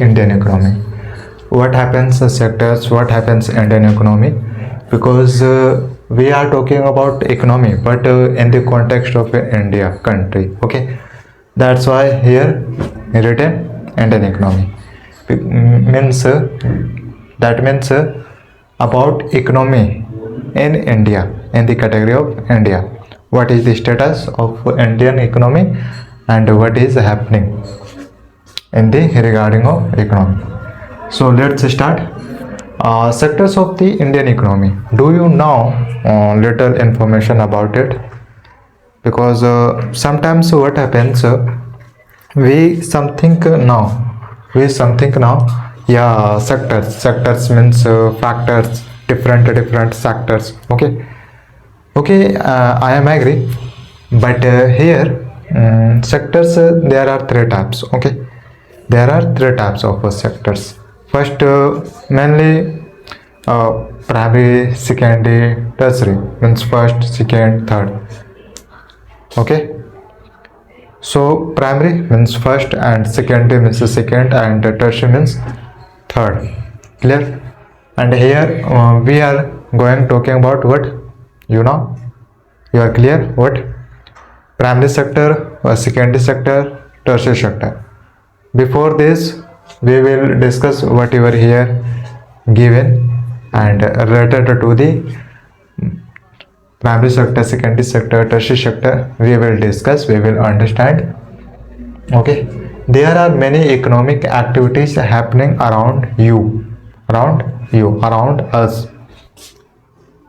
Indian economy. What happens sectors, what happens Indian economy, because we are talking about economy, but in the context of India country. Okay, that's why here written Indian economy. Means that means about economy in India, in the category of India. What is the status of Indian economy and what is happening in the regarding of economy. So let's start. Sectors of the Indian economy. Do you know little information about it? Because sometimes what happens, we something now. Yeah, sectors means factors, different sectors. Okay, I am agree, but here sectors, there are three types. Okay, there are three types of sectors. First, mainly primary, secondary, tertiary, means first, second, third. Okay, so primary means first, and secondary means second, and tertiary means third. Clear? And here we are going talking about what, you know, you are clear what? Primary sector, secondary sector, tertiary sector. Before this, we will discuss whatever here given and related to the primary sector, secondary sector, tertiary sector. We will discuss, we will understand. Okay, there are many economic activities happening around you, around us.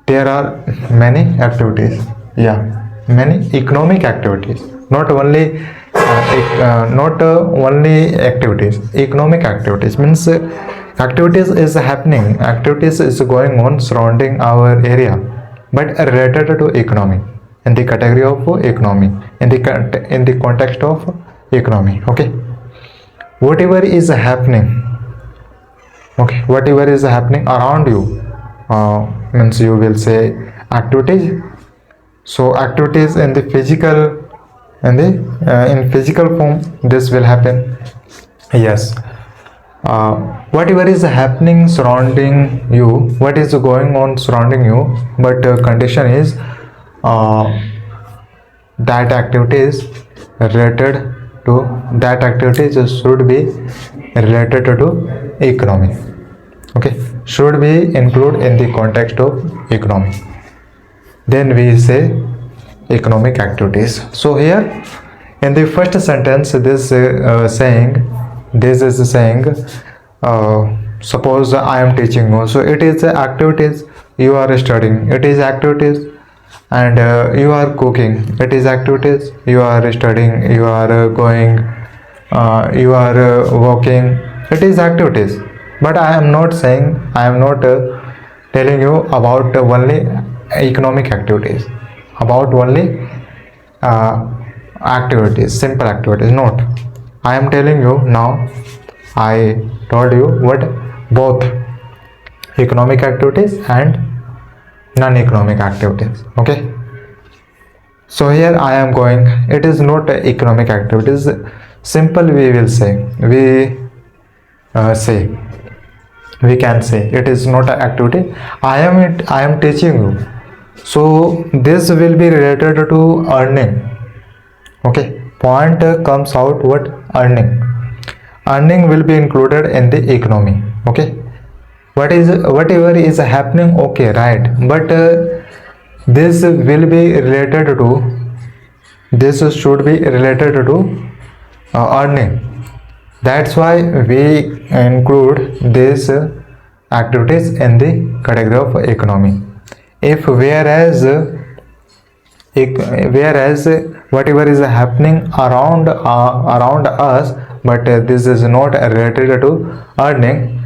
There are many activities, yeah, many economic activities, not only activities. Economic activities means activities is happening, activities is going on surrounding our area, but related to economy, in the category of economy, in the context of economy. Okay, whatever is happening, okay, whatever is happening around you, means you will say activities. So activities in the physical, in physical form, this will happen. Yes, whatever is happening surrounding you, what is going on surrounding you, but condition is that activities related to, that activities should be related to economy. Okay, should be included in the context of economy, then we say economic activities. So here in the first sentence, this is saying, suppose I am teaching you, so it is activities, you are studying, it is activities, and you are cooking, it is activities, you are studying, you are going, you are walking, it is activities. But I am not saying, I am not telling you about only economic activities, about only activities, simple activities. Not, I am telling you now, I told you what, both economic activities and non-economic activities. Okay, so here I am going, it is not economic activities. Simple, we will say, we can say it is not an activity. I am teaching you, so this will be related to earning. Okay, point comes out what, earning will be included in the economy. Okay, whatever is happening, okay, right, but this will be related to, this should be related to earning. That's why we include these activities in the category of economy. If whereas whatever is happening around us, but this is not related to earning,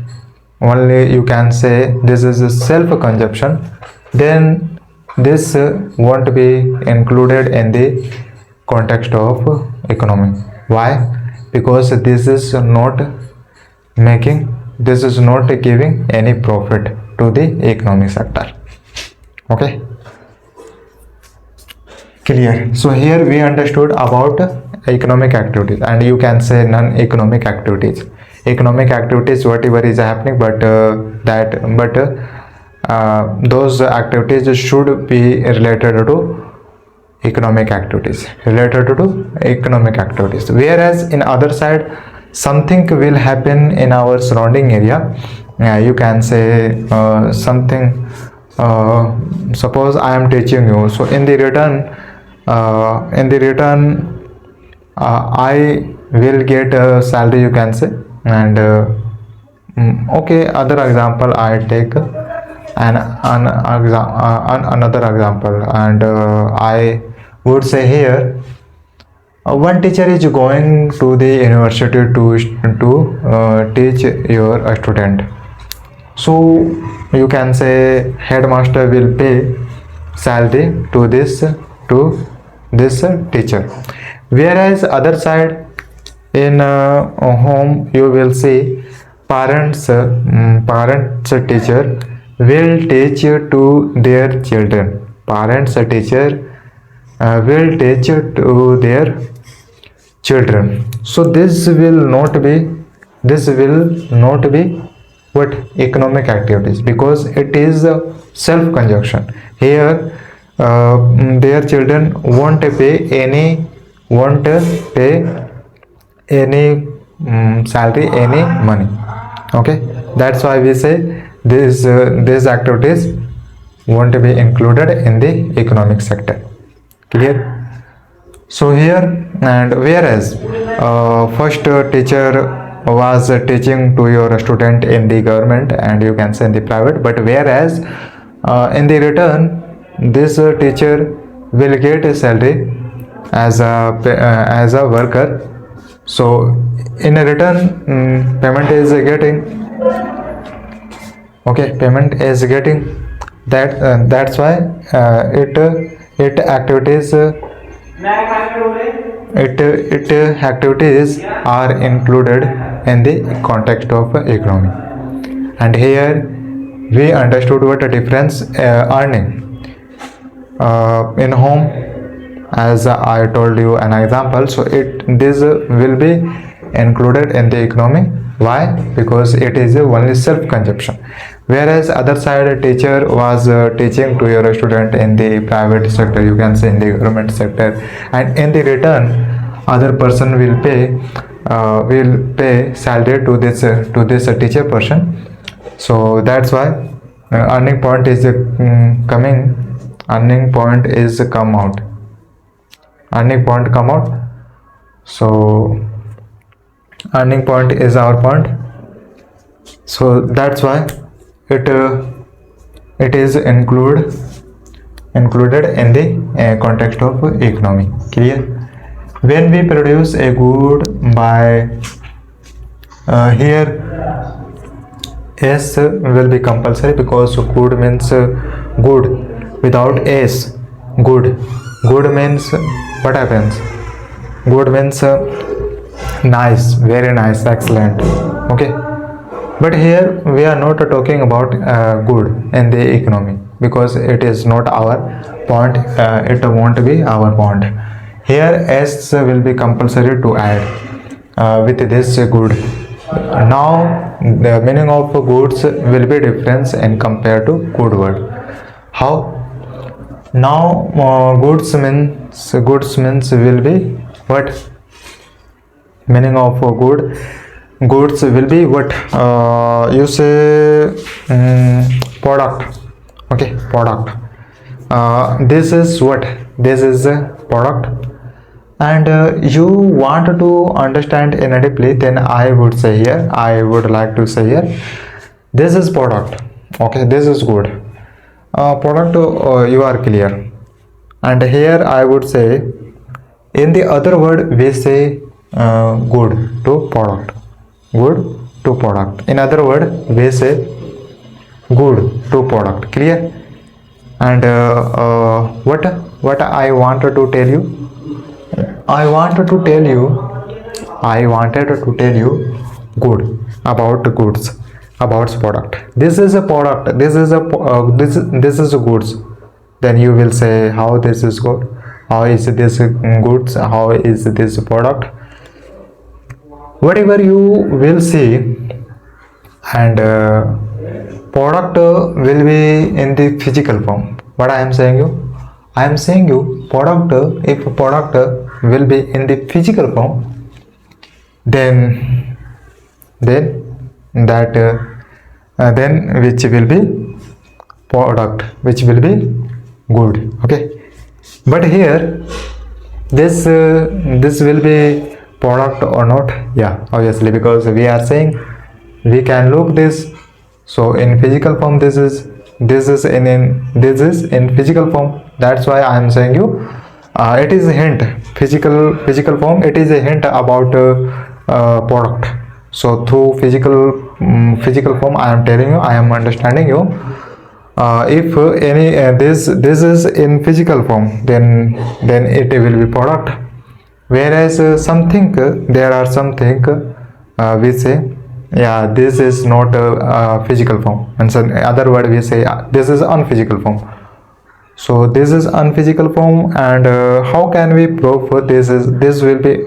only you can say this is a self-consumption, then this won't be included in the context of economy. Why? Because this is not giving any profit to the economic sector. Okay, clear? So here we understood about economic activities, and you can say non-economic activities. economic activities whatever is happening, but those activities should be related to economic activities, whereas in other side something will happen in our surrounding area. You can say something, suppose I am teaching you, so in the return I will get a salary, you can say. And okay, other example I take another example, and I would say here, one teacher is going to the university to teach your student. So you can say headmaster will pay salary to this teacher, whereas other side in home you will see parents teacher will teach to their children. Parents teacher will teach to their children. So this will not be what economic activities, because it is self consumption. Here their children won't pay any salary, any money. Okay, that's why we say these activities won't be included in the economic sector. Clear? So here, and whereas first teacher was teaching to your student in the government, and you can say in the private, but whereas in the return this teacher will get a salary as a worker. So in a return payment is getting that. That's why activities are included in the context of economy. And here we understood what a difference earning in home, as I told you an example. So this will be included in the economy. Why? Because it is only self consumption, whereas other side a teacher was teaching to your student in the private sector, you can say in the government sector, and in the return other person will pay salary to this teacher person. So that's why earning point is come out. So earning point is our point. So that's why it is included in the context of economy. Clear? When we produce a good by here S will be compulsory, because good means good. Without S, good means what happens? Good means nice, very nice, excellent. Okay, but here we are not talking about good in the economy, because it is not our point. It won't be our point. Here S will be compulsory to add with this good. Now the meaning of goods will be different in compared to good word. How? Now goods means will be what? Meaning of goods will be what? You say product. Okay, product. This is what? This is a product. And you want to understand in a deeply, then I would like to say here, this is product. Okay, this is good. Product, you are clear. And here I would say, in the other word we say good to product. In other word we say good to product. Clear? And what I wanted to tell you, I wanted to tell you good about goods, about product. This is a product. This is a goods. Then you will say how this is good. How is this goods? How is this product? whatever you will see, and product will be in the physical form. What I am saying you, I am saying you product, if product will be in the physical form, then that then which will be product, which will be good. Okay, but here this will be product or not? Yeah, obviously, because we are saying we can look this. So in physical form, this is in physical form. That's why I am saying you it is a hint. Physical form, it is a hint about product. So through physical form, I am telling you, I am understanding you. If any this is in physical form, then it will be product. Whereas something, there are something we say, yeah, this is not a physical form, and so other word we say this is unphysical form. So this is unphysical form, and how can we prove this will be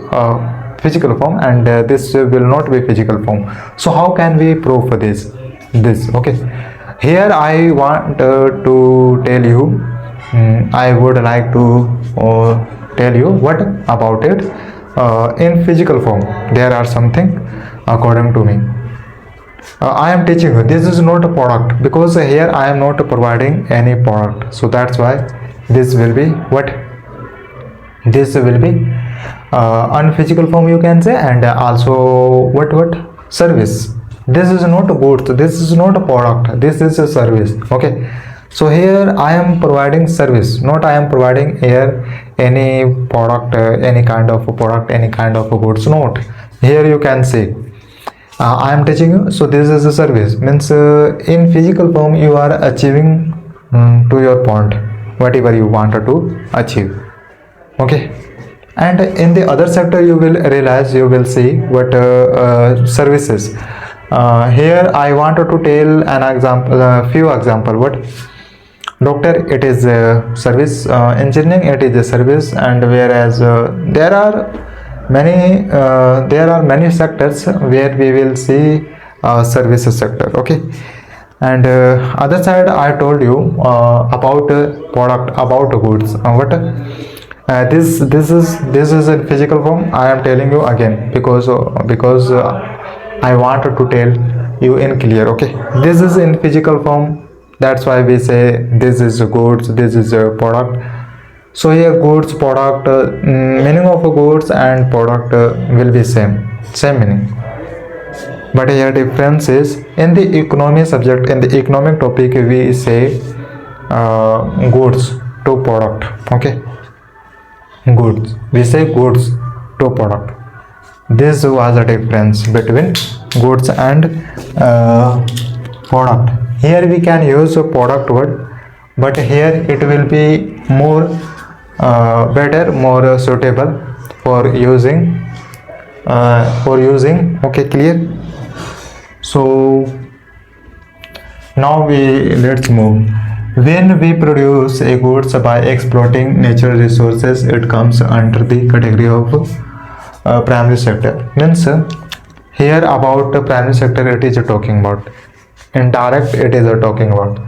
physical form, and this will not be physical form? So how can we prove this? Okay, here I want to tell you, I would like to tell you what about it. In physical form, there are something according to me. I am teaching you, this is not a product, because here I am not providing any product. So that's why this will be what? This will be unphysical form, you can say, and also what service. This is not a goods, this is not a product, this is a service. Okay, so here I am providing service, not I am providing here any product, any kind of a product, any kind of a goods. Not here, you can say I am teaching you. So this is a service, means in physical form you are achieving to your point whatever you wanted to achieve. Okay, and in the other sector you will realize, you will see what services. Here I wanted to tell an example, few example. What? Doctor, it is a service. Engineering, it is a service. And whereas there are many sectors where we will see services sector. Okay, and other side I told you about product, about goods. What? This is in physical form. I am telling you again because I wanted to tell you in clear. Okay, this is in physical form. That's why we say this is goods, this is a product. So here goods, product, meaning of a goods and product will be same meaning. But here difference is in the economy subject, in the economic topic we say goods to product. Okay, goods, we say goods to product. This was a difference between goods and product. Here we can use a product word, but here it will be more better, more suitable for using. Okay, clear? So now let's move. When we produce a goods by exploiting natural resources, it comes under the category of primary sector. Means here about primary sector it is talking about. Indirect it is talking about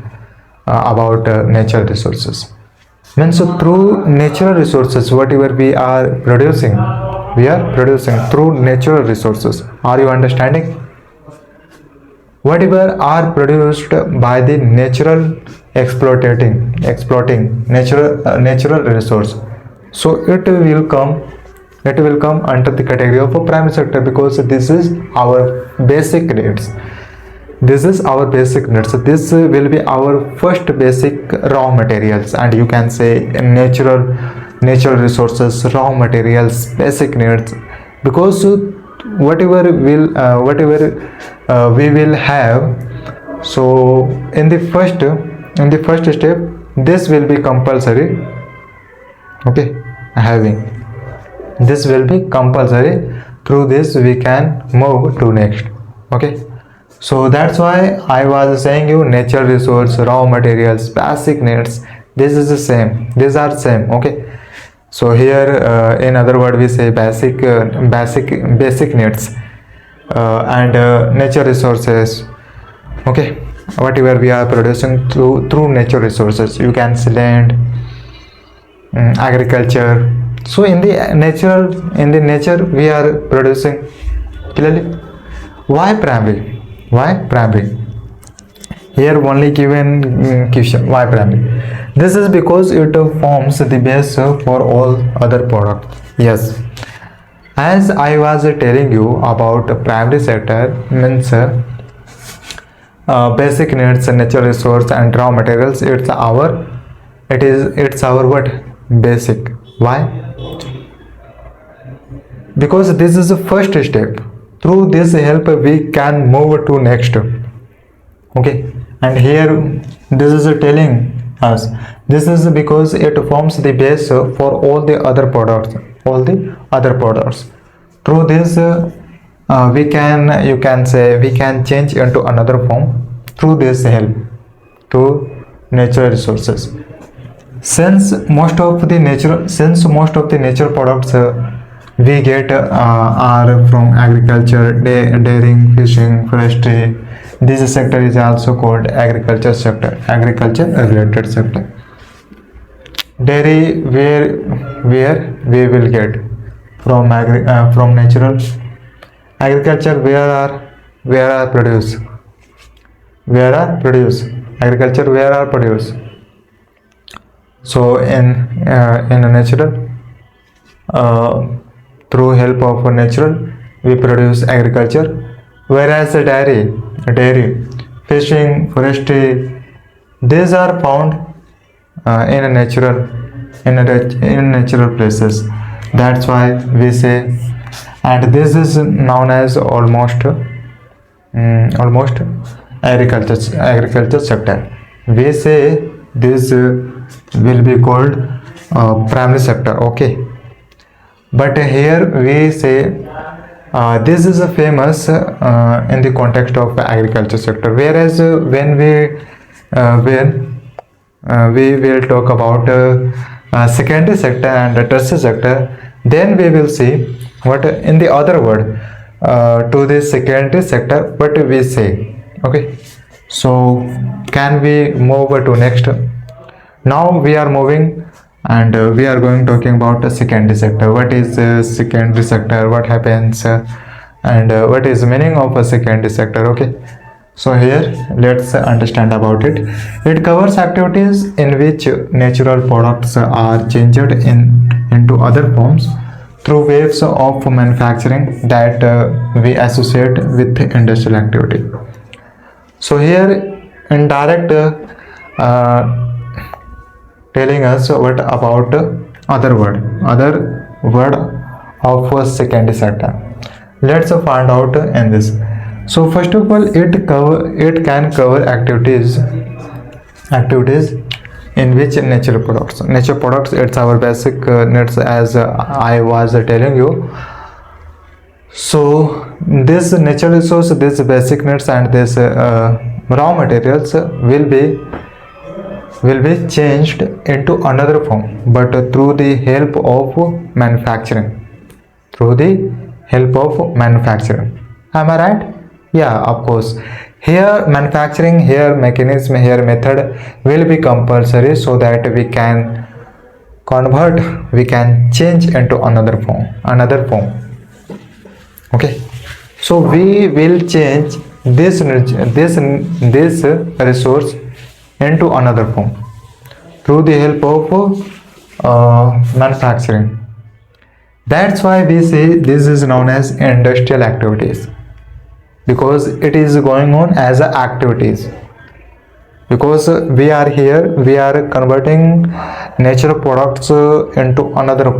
natural resources. Means through natural resources, whatever we are producing through natural resources. Are you understanding? Whatever are produced by the natural exploiting natural resource, so it will come under the category of a primary sector, because this is our basic needs. This will be our first basic raw materials, and you can say natural resources, raw materials, basic needs, because whatever we will have. So in the first step, this will be compulsory. Okay, having this will be compulsory. Through this we can move to next. Okay, so that's why I was saying you natural resource, raw materials, basic needs, this is the same, these are same. Okay, so here in other word we say basic needs. and nature resources. Okay, whatever we are producing through nature resources, you can say land, agriculture. So in the nature we are producing clearly. Why primary? Why primary? Here only given question, why primary? This is because it forms the base for all other products. Yes, as I was telling you about primary sector means basic needs, natural resource and raw materials. It's our what? Basic. Why? Because this is the first step. Through this help we can move to next. Okay, and here this is telling us, this is because it forms the base for all the other products. Through this we can, you can say, we can change into another form through this help to natural resources. Since most of the nature products we get are from agriculture, dairying, fishing, forestry. This sector is also called agriculture related sector. Dairy, where we will get from from natural. Agriculture, where are produced agriculture, where are produced. So in a natural, through help of natural we produce agriculture, whereas dairy, fishing, forestry, these are found in a natural places. That's why we say, and this is known as almost agriculture sector. We say this will be called primary sector. Okay, but here we say this is a famous in the context of agriculture sector, whereas when we will talk about secondary sector and tertiary sector, then we will see what in the other word to the secondary sector what we say. Okay, so can we move to next? Now we are moving and we are going talking about the secondary sector. What is secondary sector, what happens and what is meaning of a secondary sector. Okay, so here let's understand about it. It covers activities in which natural products are changed into other forms through waves of manufacturing that we associate with industrial activity. So here indirect telling us what about other word of secondary sector. Let's find out in this. So first of all, it can cover activities in which nature products, it's our basic needs, as I was telling you. So this natural resource, this basic needs and this raw materials will be changed into another form, but through the help of manufacturing. Am I right? Yeah, of course. Here manufacturing, here mechanism, here method will be compulsory, so that we can change into another form. Okay, so we will change this resource into another form through the help of manufacturing. That's why we say this is known as industrial activities, because it is going on as activities. Because we are converting natural products into another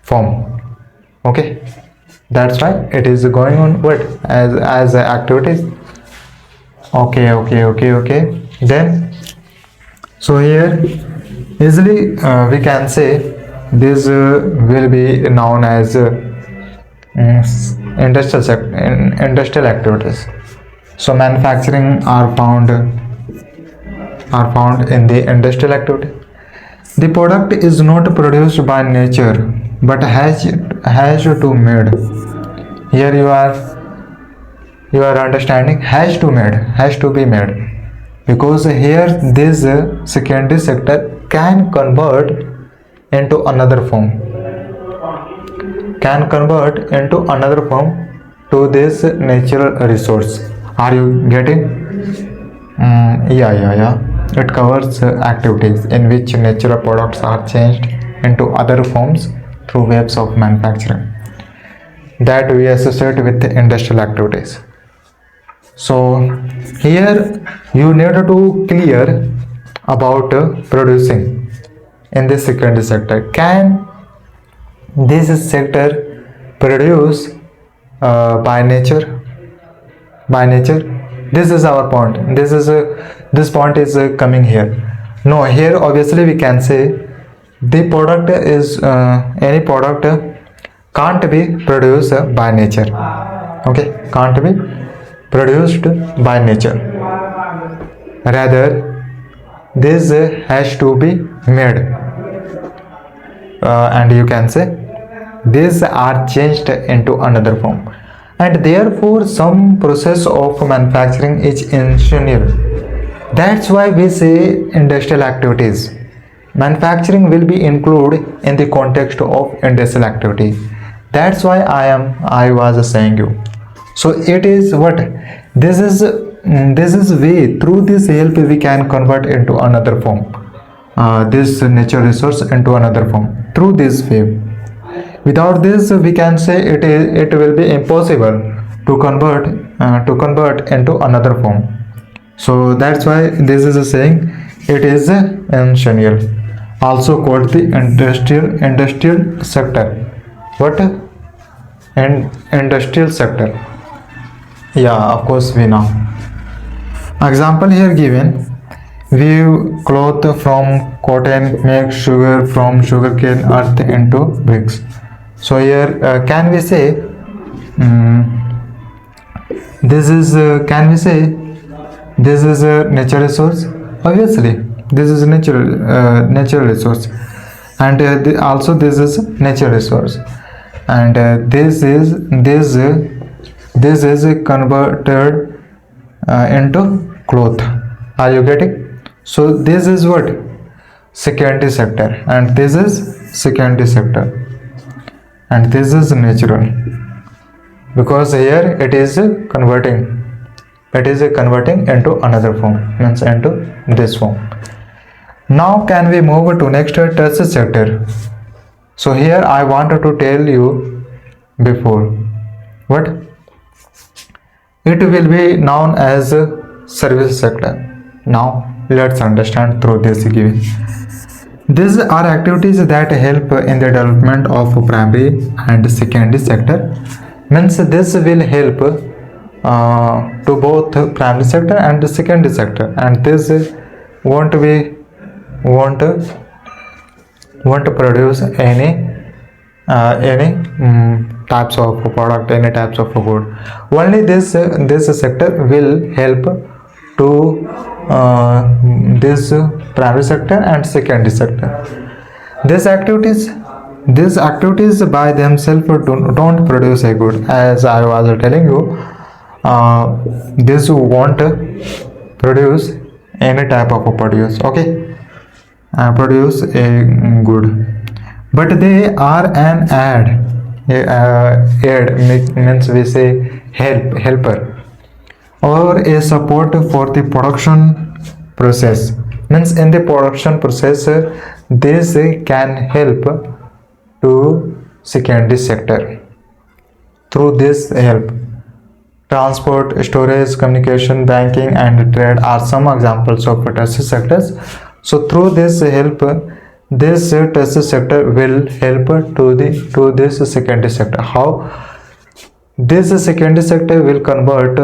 form. Okay, that's why it is going on what as activities. Okay, then so here easily we can say this will be known as industrial activities. So manufacturing are found in the industrial activity. The product is not produced by nature, but has to made Here you are understanding has to be made, because here this secondary sector can convert into another form, to this natural resource. Are you getting? Yeah. It covers activities in which natural products are changed into other forms through waves of manufacturing that we associate with industrial activities. So here you need to clear about producing in this secondary sector. Can this sector produce by nature? This is our point. This point is coming here. No, here obviously we can say the product is any product can't be produced by nature. Okay, can't be produced by nature. Rather, this has to be made, and you can say these are changed into another form, and therefore some process of manufacturing is essential. That's why we say industrial activities. Manufacturing will be included in the context of industrial activity. That's why I was saying you. So it is what this is way. Through this help we can convert into another form, this natural resource into another form through this way. Without this we can say it will be impossible to convert into another form. So that's why this is a saying it is essential, also called the industrial sector. What? And industrial sector. Yeah, of course we know. Example here given: weave cloth from cotton, make sugar from sugarcane earth into bricks. So here can we say this is this is a natural resource? Obviously this is a natural resource, and also this is natural resource, and this is converted into cloth. Are you getting? So this is what? Secondary sector, and this is secondary sector, and this is natural, because here it is converting into another form, means into this form. Now can we move to next tertiary sector? So here I wanted to tell you before what it will be known as service sector. Now let's understand through this given. These are activities that help in the development of primary and secondary sector. Means this will help to both primary sector and the secondary sector, and this won't produce any types of product, any types of good. Only this sector will help to this primary sector and secondary sector. These activities by themselves don't produce a good. As I was telling you, this won't produce any type of produce. Okay, produce a good, but they are an aid means we say helper, or a support for the production process. Means in the production process this can help to secondary sector. Through this help, transport, storage, communication, banking and trade are some examples of tertiary sectors. So through this help, this tertiary sector will help to this secondary sector. How? This secondary sector will convert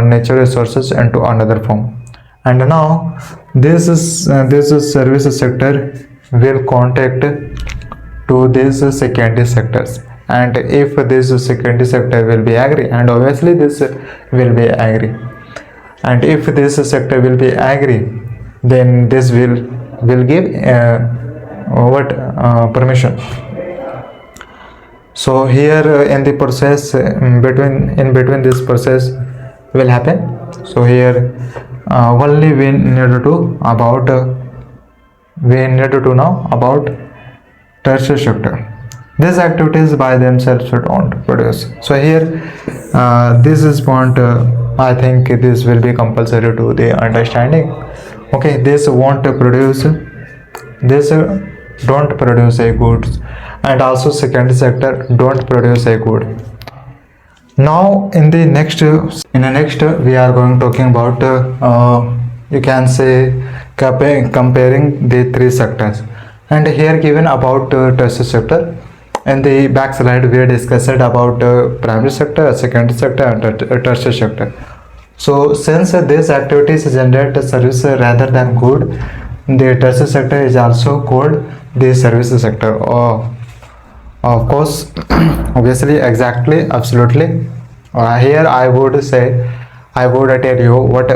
natural resources into another form, and now this service sector will contact to these secondary sectors, and if this secondary sector will be agree, and obviously this will be agree, and if this sector will be agree, then this will give permission. So here in the process, between this process will happen. So here only we need to about now about tertiary sector. These activities by themselves don't produce. So here this is point, I think this will be compulsory to the understanding. Okay, this won't produce, this don't produce a goods, and also second sector don't produce a good. Now in the next we are going talking about you can say comparing the three sectors, and here given about tertiary sector. In the back slide we discussed about primary sector, secondary sector, and tertiary sector. So since these activities generate service rather than good, the tertiary sector is also called the service sector. Of course, obviously, exactly, absolutely. Here I would tell you what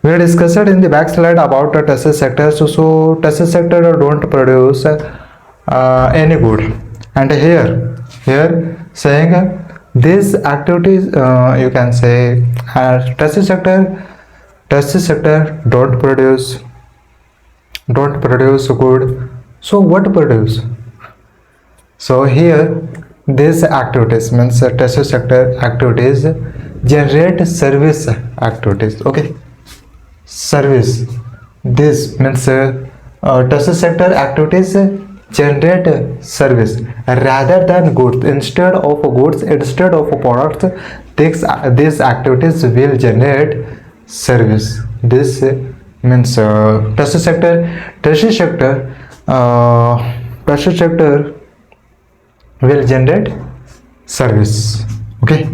we discussed in the back slide about the tertiary sector. So tertiary sector don't produce any good, and here saying these activities you can say tertiary sector don't produce good. So what produce? So here these activities means tertiary sector activities generate service activities. Okay, service. This means tertiary sector activities generate service rather than goods. Instead of products, these activities will generate service. This means tertiary sector will generate service. Okay,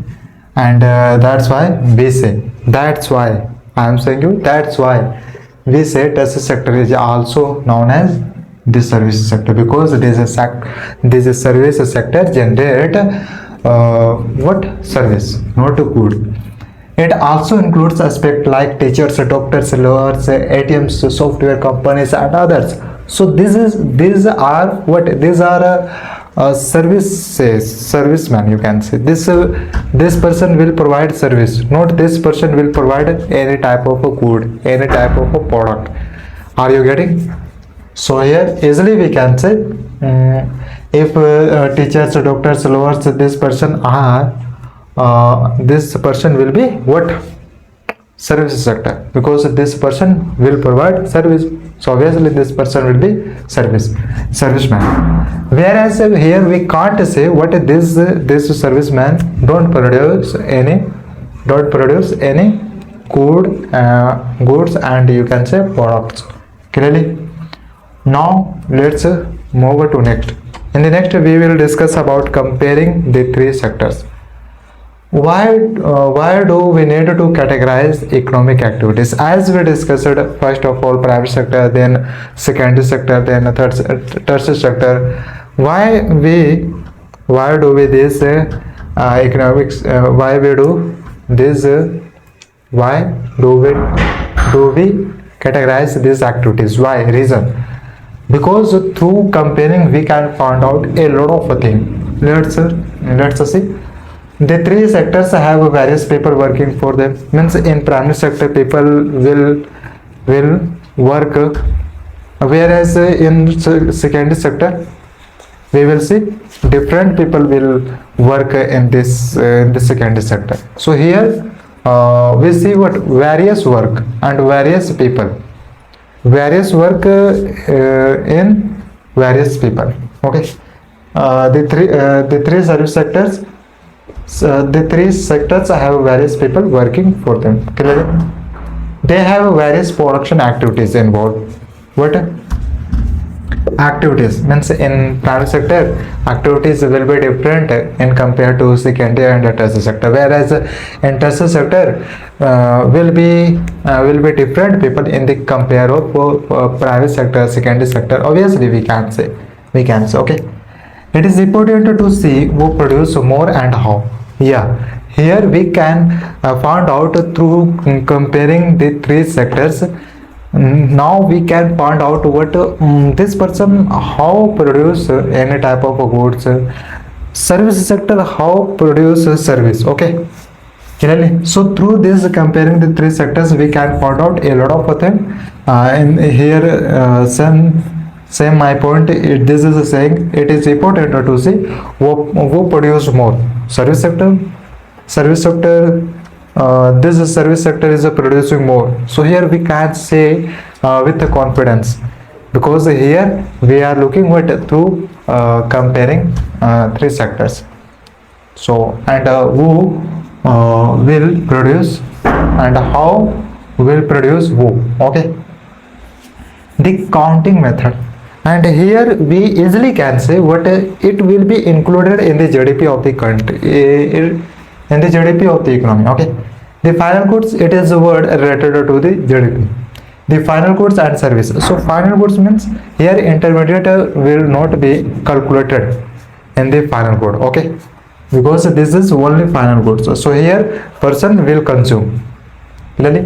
and that's why we say, that's why I am saying you, that's why we say tertiary sector is also known as the service sector, because this is service sector generate what service, not good. It also includes aspects like teachers, doctors, lawyers, ATMs, software companies, and others. So these are serviceman, you can say. This person will provide service, not this person will provide any type of a good, any type of a product. Are you getting? So here easily we can say if teachers, doctors, lawyers, this person will be what? Service sector, because this person will provide service. So obviously this person will be serviceman. Whereas here we can't say what this serviceman don't produce any goods and you can say products. Clearly? Now let's move to next. In the next we will discuss about comparing the three sectors. Why do we need to categorize economic activities? As we discussed, first of all private sector, then secondary sector, then tertiary sector. Why do we this economics? Why do we categorize these activities? Why? Reason. Because through comparing we can find out a lot of things. Let's see. The three sectors have various people working for them. Means in primary sector people will work, whereas in secondary sector we will see different people will work in this secondary sector. So here we see what various work and various people, various work in various people. Okay, the three service sectors. The three sectors have various people working for them. Clearly? They have various production activities involved. What activities? Means in private sector activities will be different in compared to secondary and tertiary sector, whereas in tertiary sector will be different people in the compare of private sector, secondary sector. Obviously we can say. Okay, it is important to see who produce more and how. Yeah, here we can find out through comparing the three sectors. Now we can find out what this person how produce any type of goods, Service sector, how produce a service. Okay, clearly. So through this comparing the three sectors, we can find out a lot of things. In here, same my point. This is saying it is important to see who produce more. Service sector. This service sector is producing more. So here we can say with the confidence, because here we are looking at through comparing three sectors. So and who will produce and how will produce who. Okay, the counting method, and here we easily can say what it will be included in the GDP of the country, in the GDP of the economy. Okay, the final goods, it is a word related to the GDP. The final goods and services. So final goods means here intermediate will not be calculated in the final good. Okay, because this is only final goods. So here person will consume. Clearly,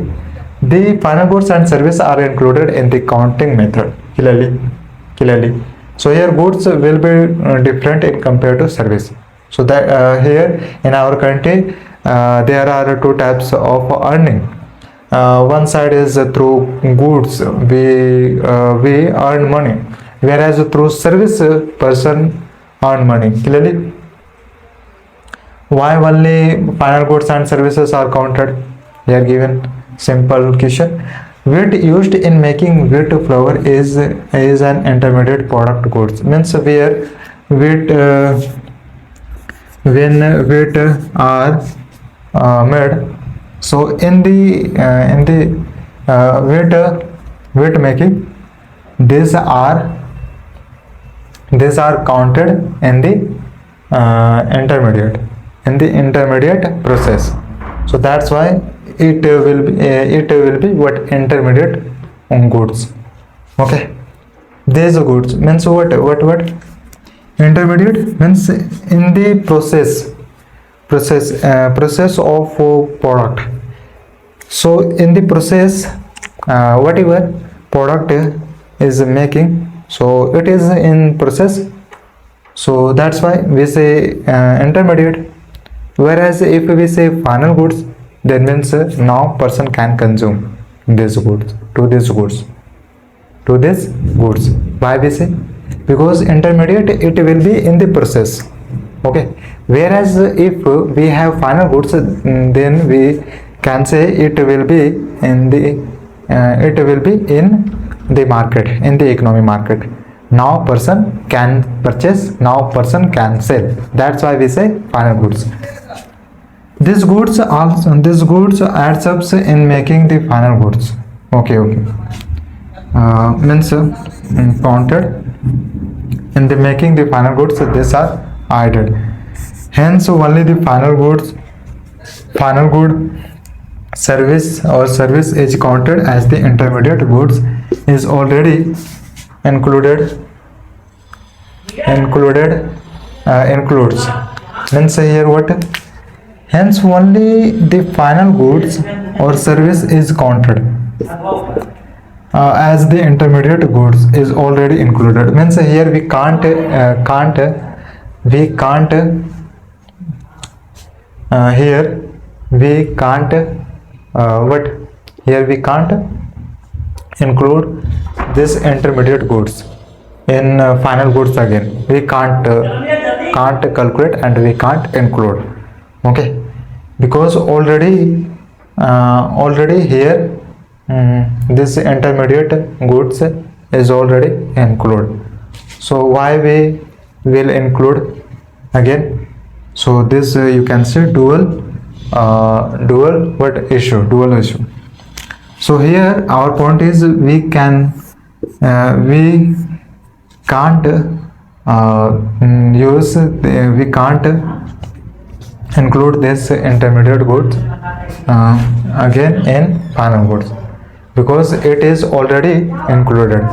the final goods and service are included in the counting method. Clearly. So here goods will be different in compared to service. So that here in our country there are two types of earning. One side is through goods we earn money, whereas through service person earn money. Clearly, why only final goods and services are counted? Here given simple question. Wheat used in making wheat flour is an intermediate product goods. Means where wheat when wheat are made. So in the wheat making, these are counted in the intermediate process. So that's why it will be what intermediate goods. Okay, these goods means what intermediate means in the process of product. So in the process whatever product is making, so it is in process, so that's why we say intermediate. Whereas if we say final goods, then means now person can consume these goods to these goods. Why we say? Because intermediate it will be in the process. Okay, whereas if we have final goods, then we can say it will be in the market, in the economy market. Now person can purchase, now person can sell. That's why we say final goods. These goods adds up in making the final goods. Okay. Means counted in the making the final goods, these are added. Hence only the final good service is counted as the intermediate goods is already includes. Means here what? Hence only the final goods or service is counted as the intermediate goods is already included. Means here we can't include this intermediate goods in final goods again. We can't calculate and we can't include. Okay, because already here this intermediate goods is already included. So why we will include again? So this you can say dual issue. So here our point is we can't include this intermediate goods again in final goods, because it is already included.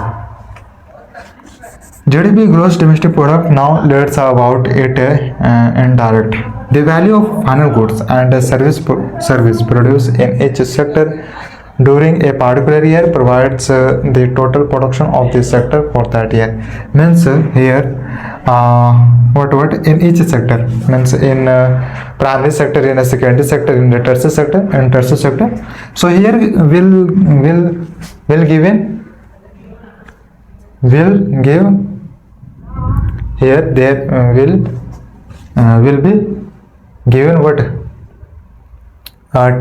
GDP, gross domestic product. Now let's talk about it in direct. The value of final goods and service produced in each sector during a particular year provides the total production of the sector for that year. Means here what in each sector, means in primary sector, in a secondary sector, in the tertiary sector and tertiary sector. So here will given will give here there will be given what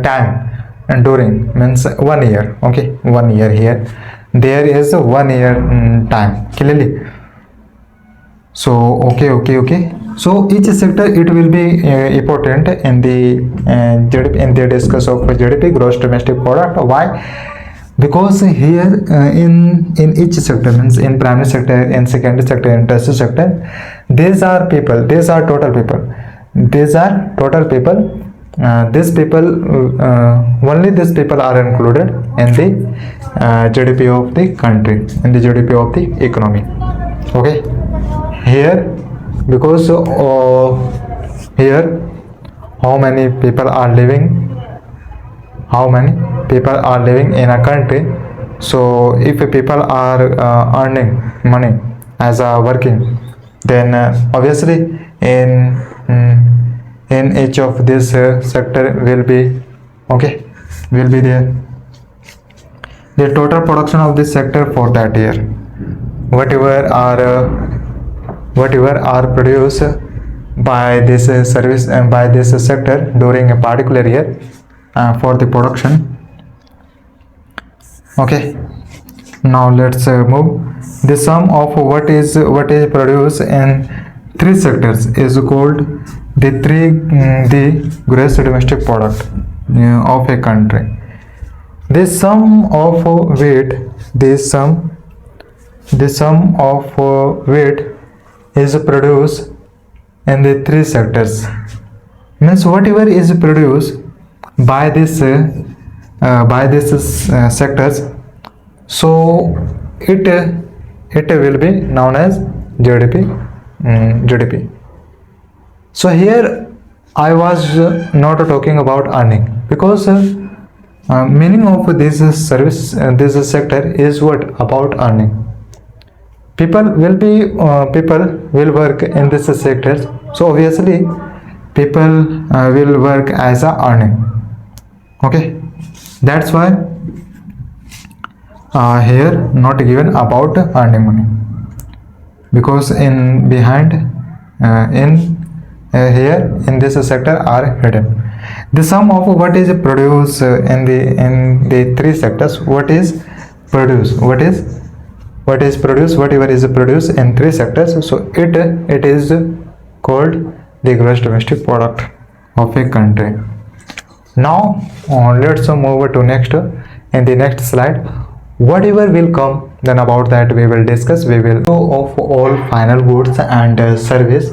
time and during, means 1 year. Okay, 1 year. Here there is a 1 year time clearly. So okay. So each sector it will be important in the GDP, in the discuss of GDP, gross domestic product. Why? Because here in each sector, means in primary sector, in secondary sector, in tertiary sector, these are people, these are total people, these are total people. These people only these people are included in the GDP of the country, in the GDP of the economy. Okay, here because here how many people are living, in a country. So if people are earning money as a working, then obviously in each of this sector will be there the total production of this sector for that year, whatever are produced by this service and by this sector during a particular year for the production. Okay, now let's move. The sum of what is produced in three sectors is called the gross domestic product of a country. The sum of weight is produced in the three sectors, means whatever is produced by this sectors, so it will be known as GDP. So here I was not talking about earning, because meaning of this service, this sector is what about earning. People will work in this sector, so obviously people will work as a earning. Okay, that's why here not given about earning money, because in behind here in this sector are hidden. The sum of what is produced in the three sectors, whatever is produced in three sectors, so it is called the gross domestic product of a country. Now let's move to next. In the next slide, whatever will come, then about that we will discuss. We will know of all final goods and service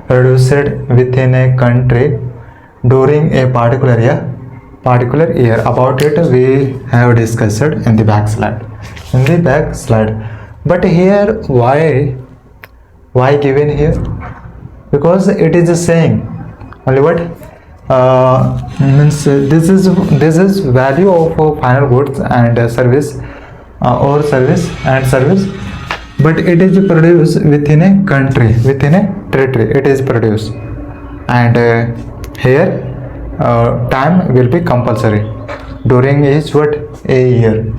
produced within a country during a particular year. About it we have discussed in the back slide. But here why given here? Because it is saying only what means this is value of final goods and service, or service, but it is produced within a country, within a territory it is produced, and here time will be compulsory during each a year,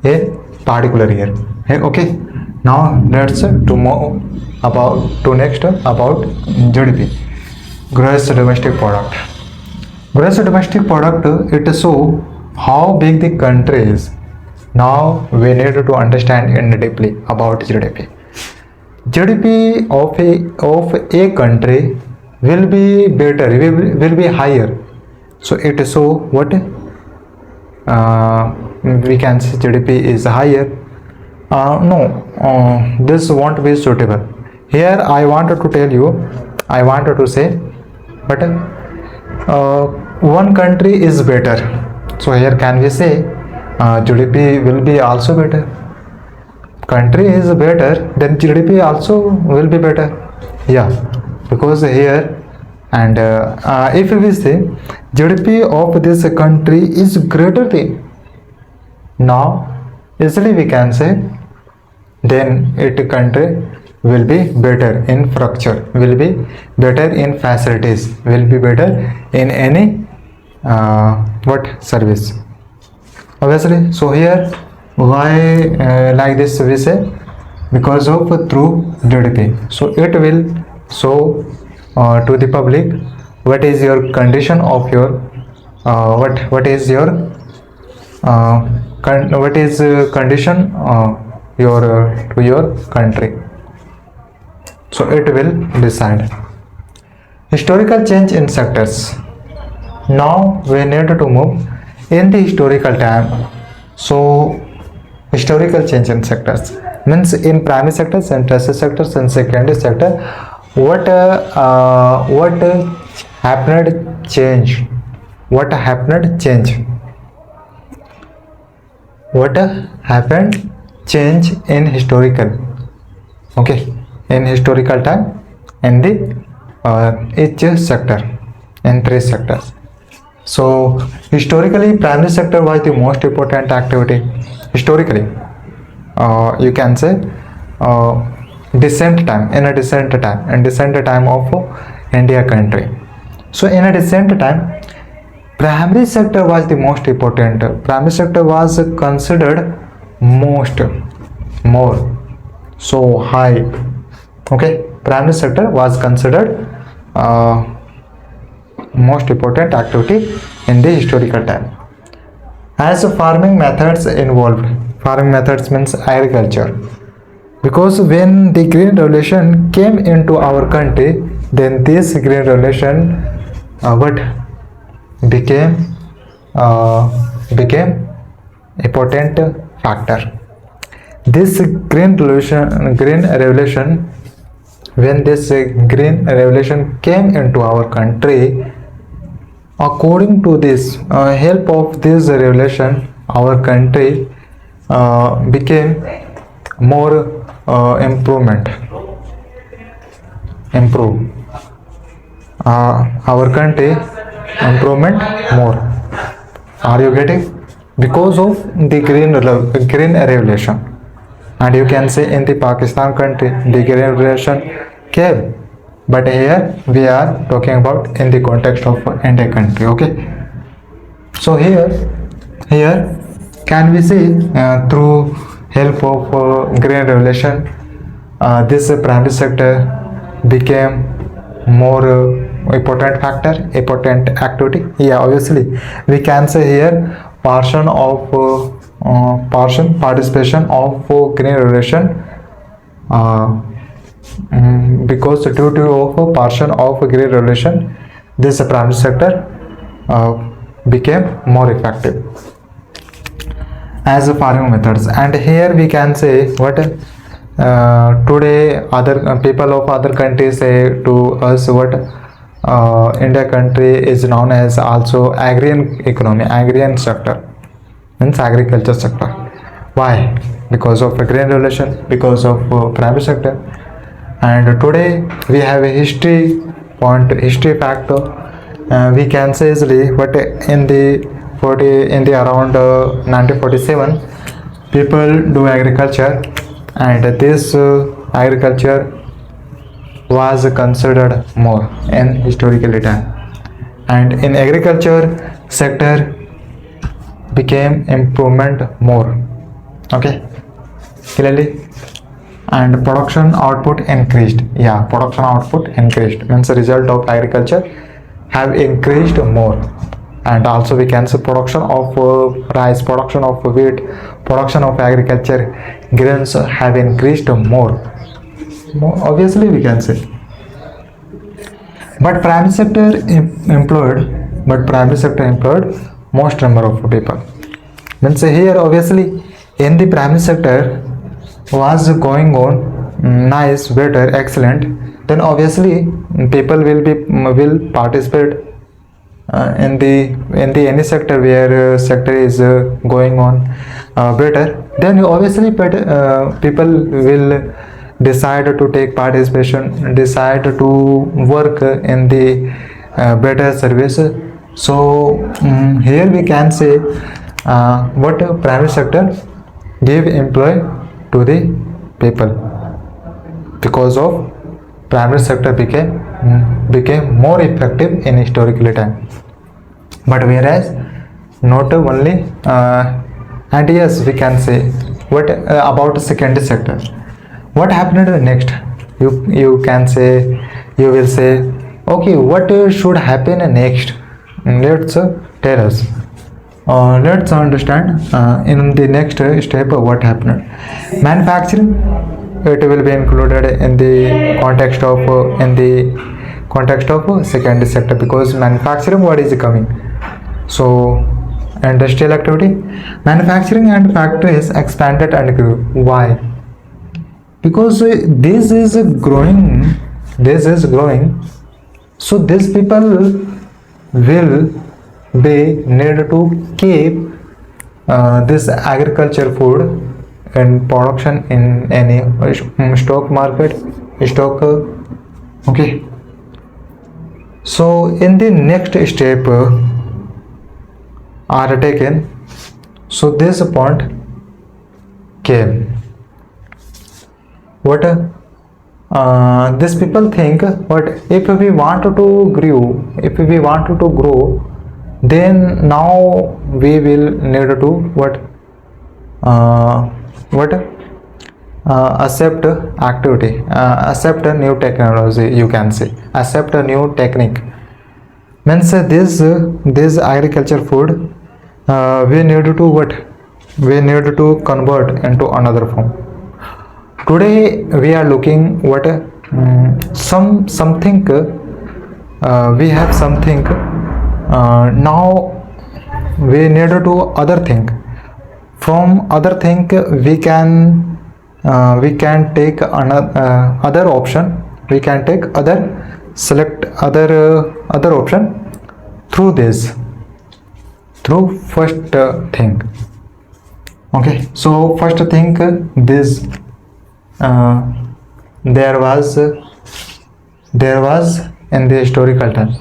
a particular year. Okay, now let's to move to next about GDP, gross domestic product. Gross domestic product, it show how big the country is. Now we need to understand in deeply about GDP. GDP of a country will be better, will be higher. So it show what we can say GDP is higher. No, this won't be suitable. Here I wanted to tell you, I wanted to say, but one country is better. So here can we say GDP will be also better. Country is better, then GDP also will be better. Yeah, because here and if we say GDP of this country is greater than, now easily we can say then it country will be better in structure, will be better in facilities, will be better in any what service, obviously. So here why like this we say, because of through GDP. So it will show to the public what is your condition of your what is your what is condition your to your country. So it will decide. Historical change in sectors. Now we need to move in the historical time. So historical change in sectors means in primary sectors and tertiary sectors and secondary sector, what happened change, what happened change, what happened change in historical, okay, in historical time in the each sector, in three sectors. So historically primary sector was the most important activity. Historically you can say descent time, in a descent time, in descent time of India country. So in a descent time primary sector was the most important. Primary sector was considered most, more, so high, okay. Primary sector was considered most important activity in the historical time. As farming methods involved, farming methods means agriculture, because when the green revolution came into our country, then this green revolution what became important factor. This green revolution, when this green revolution came into our country, according to this help of this revolution, our country became more improve our country improvement more. Are you getting? Because of the green revolution. And you can say in the Pakistan country the green revolution came, but here we are talking about in the context of India country, okay. So here can we see through help of green revolution this primary sector became more important factor, important activity. Yeah, obviously we can say here portion participation of green revolution because due to of portion of green revolution, this primary sector became more effective as farming methods. And here we can say what today other people of other countries say to us what India country is known as also agrarian economy, agrarian sector means agriculture sector. Why? Because of a green revolution, because of primary sector. And today we have a history factor. We can say easily what in the around 1947 people do agriculture, and this agriculture was considered more in historical time, and in agriculture sector became improvement more, okay, clearly. And production output increased. Yeah, production output increased means the result of agriculture have increased more. And also we can say production of rice, production of wheat, production of agriculture grains have increased more, obviously we can say. But primary sector employed most number of people. Means here obviously in the primary sector was going on nice, better, excellent, then obviously people will participate in the any sector where sector is going on better, then obviously people will decide to take participation, decide to work in the better service. So here we can say what primary sector give employ to the people. because of primary sector became more effective in historical time. But whereas not only and yes, we can say what about secondary sector. What happened next? You can say, you will say, okay, what should happen next? Let's tell us. Let's understand in the next step what happened. Manufacturing, it will be included in the context of secondary sector, because manufacturing what is coming. So industrial activity, manufacturing and factories expanded and grew. Why? Because this is growing. So these people will be need to keep this agriculture food and production in any stock market, stock. Okay. So in the next step are taken. So this point came. What these people think, what if we want to grow, then now we will need to accept activity, accept a new technology, you can say, accept a new technique. Means this agriculture food we need to convert into another form. Today we are looking what something we have something now we need to do other thing. From other thing we can take another other option. We can take select other option through first thing. Okay, so first thing this there was in the historical time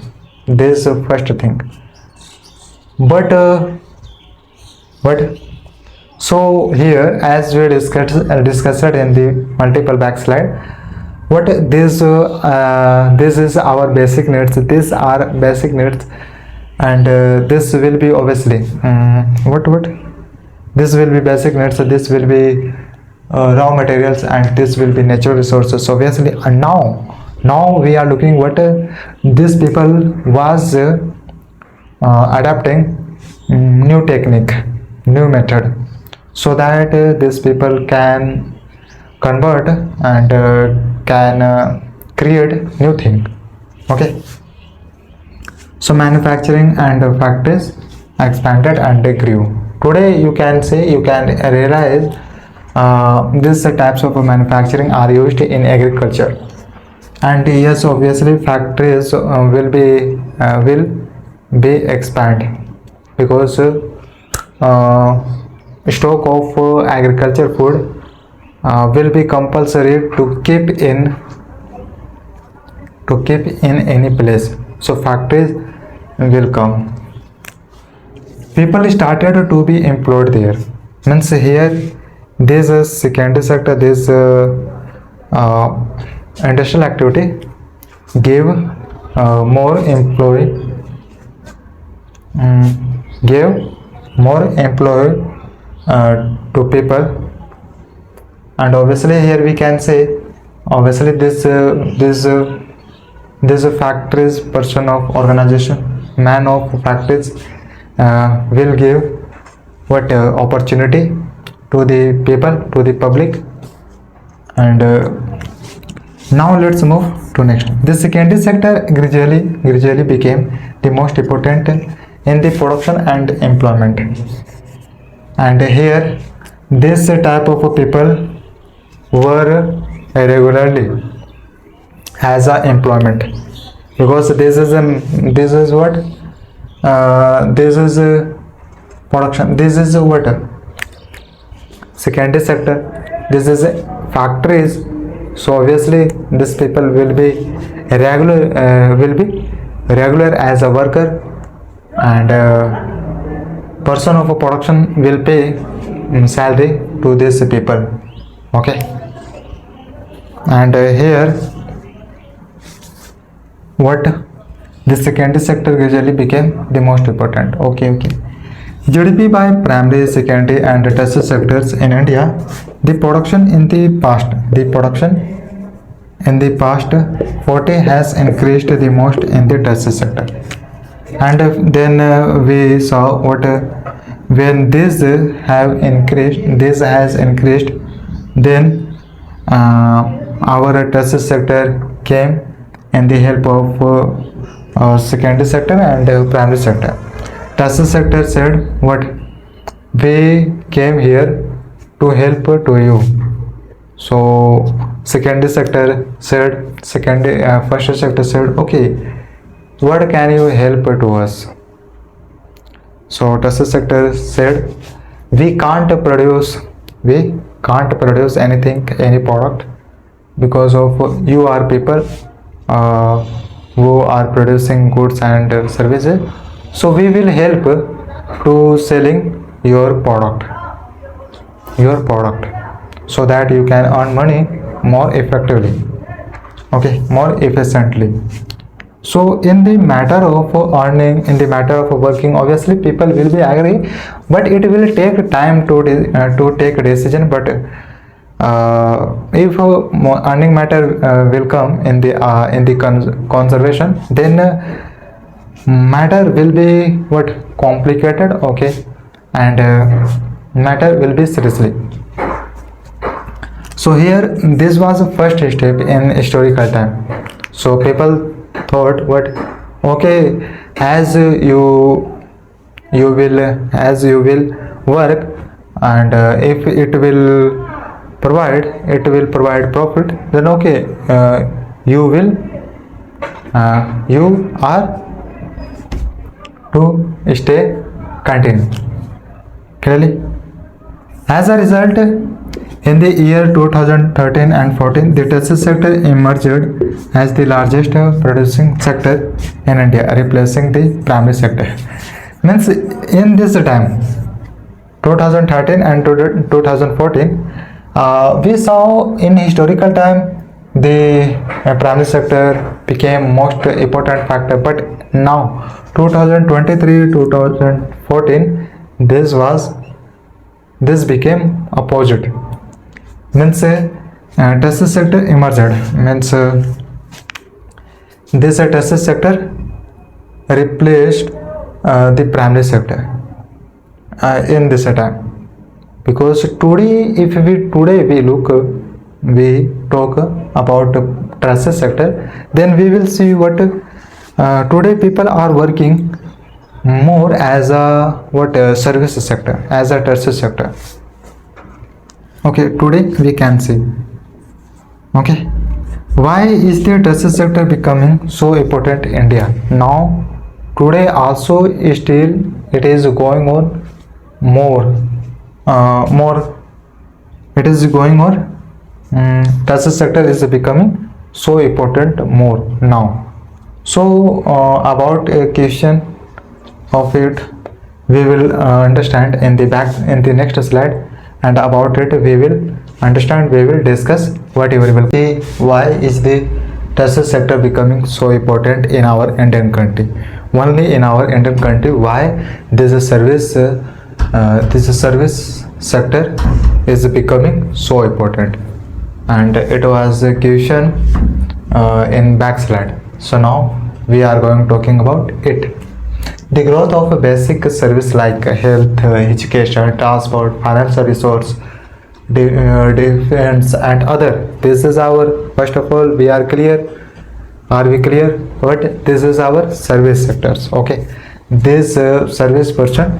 this first thing, but so here as we discussed in the multiple backslide, what this is our basic needs. These are basic needs, and this will be obviously what this will be basic needs. This will be raw materials, and this will be natural resources. So obviously, and now we are looking what these people was adapting new technique, new method, so that these people can convert and can create new thing. Okay, so manufacturing and factories expanded and they grew. Today you can realize these types of manufacturing are used in agriculture, and yes, obviously factories will be expand, because stock of agriculture food will be compulsory to keep in any place. So factories will come. People started to be employed there. Means here this is secondary sector, this industrial activity gave more employee to people. And obviously here we can say, obviously this factories person of organization, man of factories will give what opportunity to the people, to the public. And now let's move to next. The secondary sector gradually became the most important in the production and employment. And here this type of people were regularly as a employment, because this is production, this is what secondary sector, this is factories. So obviously these people will be regular as a worker, and person of a production will pay salary to these people. Okay, And here what the secondary sector gradually became the most important. Okay. GDP by primary, secondary and tertiary sectors in India. The production in the past 40 has increased the most in the tertiary sector. And then we saw what when this has increased, then our tertiary sector came in the help of secondary sector and primary sector. Tertiary sector said what, we came here to help to you. So secondary sector said, first sector said, okay, what can you help to us? So tertiary sector said, we can't produce anything, any product, because of you are people who are producing goods and services. So we will help to selling your product, so that you can earn money more effectively, okay, more efficiently. So in the matter of earning, in the matter of working, obviously people will be agree, but it will take time to take a decision. But if earning matter will come in the conservation, then matter will be what, complicated, okay, and matter will be seriously. So here this was the first step in historical time. So people thought what, okay, as you will work, and if it will provide profit, then okay, you are to stay continue. Clearly, as a result, in the year 2013 and 14, the tertiary sector emerged as the largest producing sector in India, replacing the primary sector. Means in this time, 2013 and 2014, we saw in historical time the primary sector became most important factor. But now 2023-2014, this became opposite. Means tertiary sector emerged, means this tertiary sector replaced the primary sector in this time. Because today we talk about tertiary sector, then we will see what today people are working more as a service sector, as a tertiary sector. Okay, today we can see. Okay, why is the tertiary sector becoming so important in India? Now today also still it is going on more it is going on. Tertiary sector is becoming so important more now. So about a question of it we will understand in the next slide, and about it we will discuss whatever will be. Why is the tertiary sector becoming so important in our Indian country? Only in our Indian country, why this service sector is becoming so important? And it was a question in backslide. So now we are going talking about it. The growth of a basic service like health, education, transport, financial resource, defense and other. This is our, first of all, we are clear. Are we clear? But this is our service sectors. Okay, this service person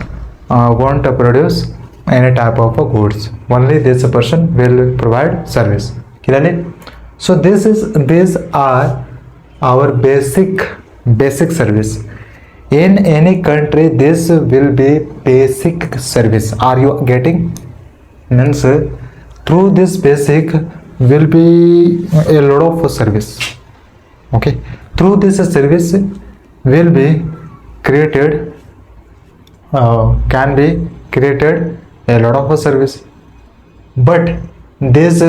want to produce any type of goods. Only this person will provide service. Clearly? So these are our basic service. In any country, this will be basic service. Are you getting? Means through this basic will be a lot of service. Okay, through this service will be created, can be created a lot of service. But This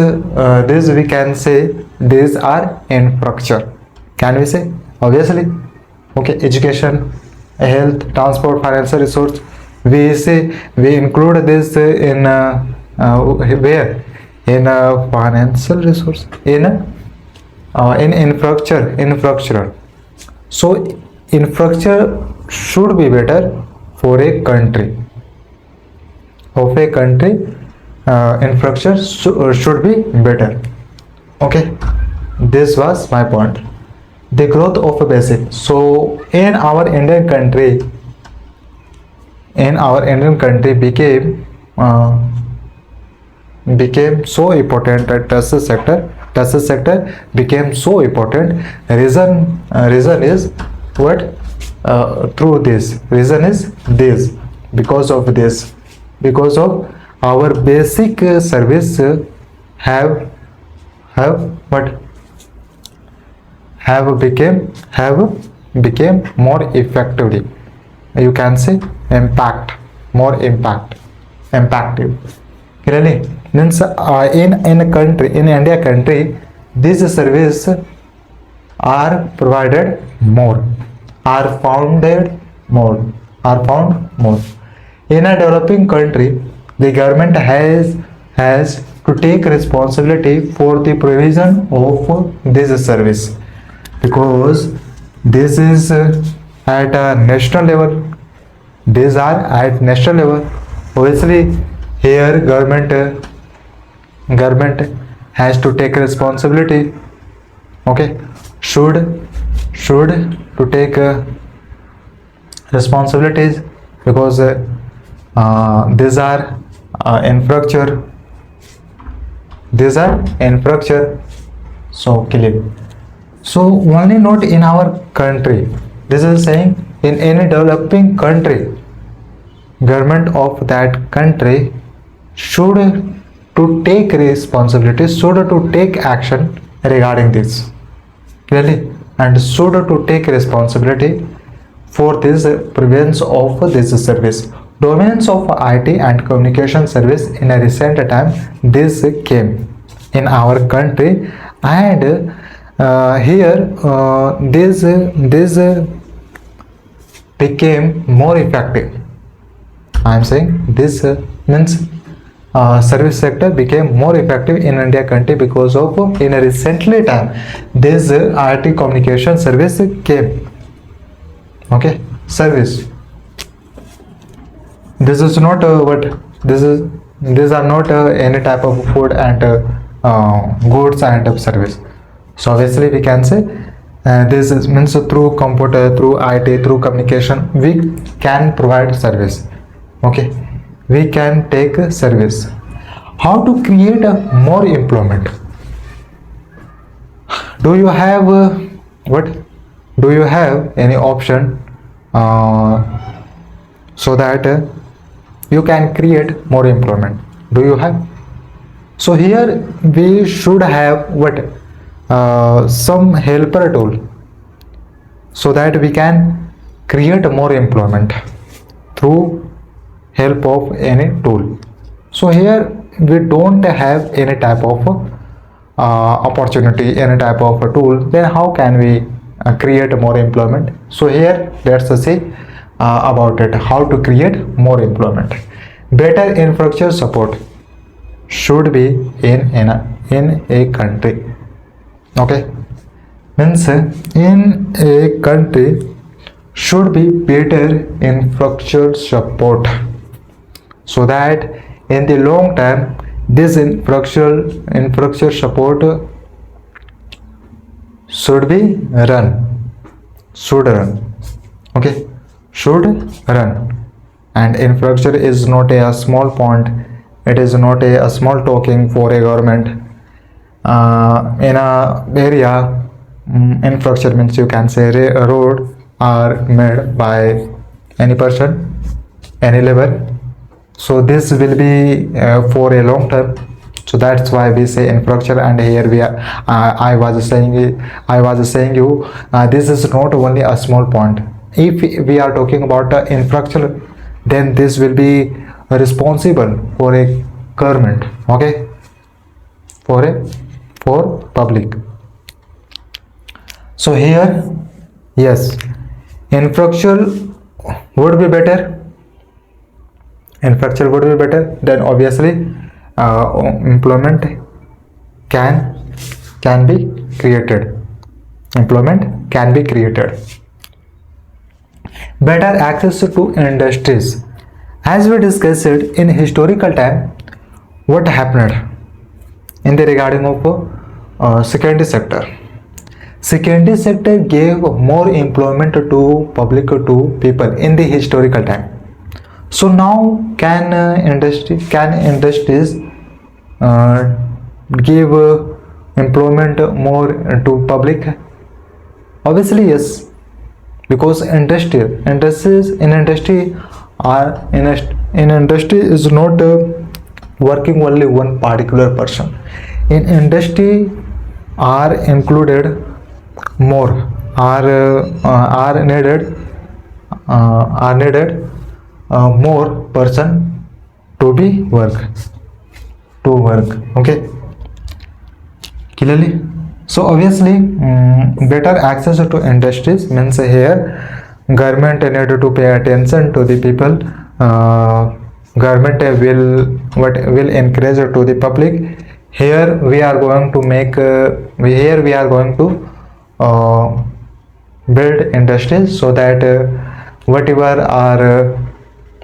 we can say these are infrastructure. Can we say? Obviously. Okay, education, health, transport, financial resource. We say we include this where in financial resource in infrastructure. So infrastructure should be better for a country. Of a country, infrastructure should be better. Okay, this was my point. The growth of a basic. So in our Indian country became so important that tertiary sector became so important. Reason is what? Through this reason is this, because of this, because of our basic service have what have became more effectively, you can say impactive. Clearly means in India country, these service are provided more, are found more. In a developing country, the government has to take responsibility for the provision of this service, because this is at a national level. These are at national level. Obviously, here government has to take responsibility. Okay, should to take responsibilities, because these are infrastructure. So clear. So only not in our country. This is saying in any developing country, government of that country should to take responsibility, should to take action regarding this. Clearly, and should to take responsibility for this prevalence of this service. Domains of IT and communication service in a recent time, this came in our country, and here this became more effective. I am saying this means service sector became more effective in India country because of in a recently time this IT communication service came. Okay, service. This is not these are not any type of food and goods and service. So obviously we can say this means through computer, through IT, through communication we can provide service. Okay, we can take service. How to create more employment? Do you have do you have any option so that you can create more employment? Do you have? So here we should have some helper tool, so that we can create more employment through help of any tool. So here we don't have any type of opportunity, any type of a tool. Then how can we create more employment? So here let's see about it, how to create more employment. Better infrastructure support should be in a country. Okay, means in a country should be better infrastructure support, so that in the long term this infrastructure support should run. Okay, should run. And infrastructure is not a small point, it is not a small talking for a government. In a area, infrastructure means you can say a road are made by any person, any level. So this will be for a long term. So that's why we say infrastructure. And here we are. I was saying you this is not only a small point. If we are talking about infrastructure, then this will be responsible for a government. Okay, for public. So here, yes, infrastructure would be better. Infrastructure would be better. Then obviously employment can be created. Employment can be created. Better access to industries. As we discussed in historical time, what happened in the regarding of secondary sector. Secondary sector gave more employment to public, to people in the historical time. So now can industries give employment more to public? Obviously yes, because industries in industry is not working only one particular person. In industry are included more, are needed more person to be work. Okay, clearly. So obviously better access to industries means here government need to pay attention to the people. Government will encourage to the public. Here we are going to make build industries, so that whatever are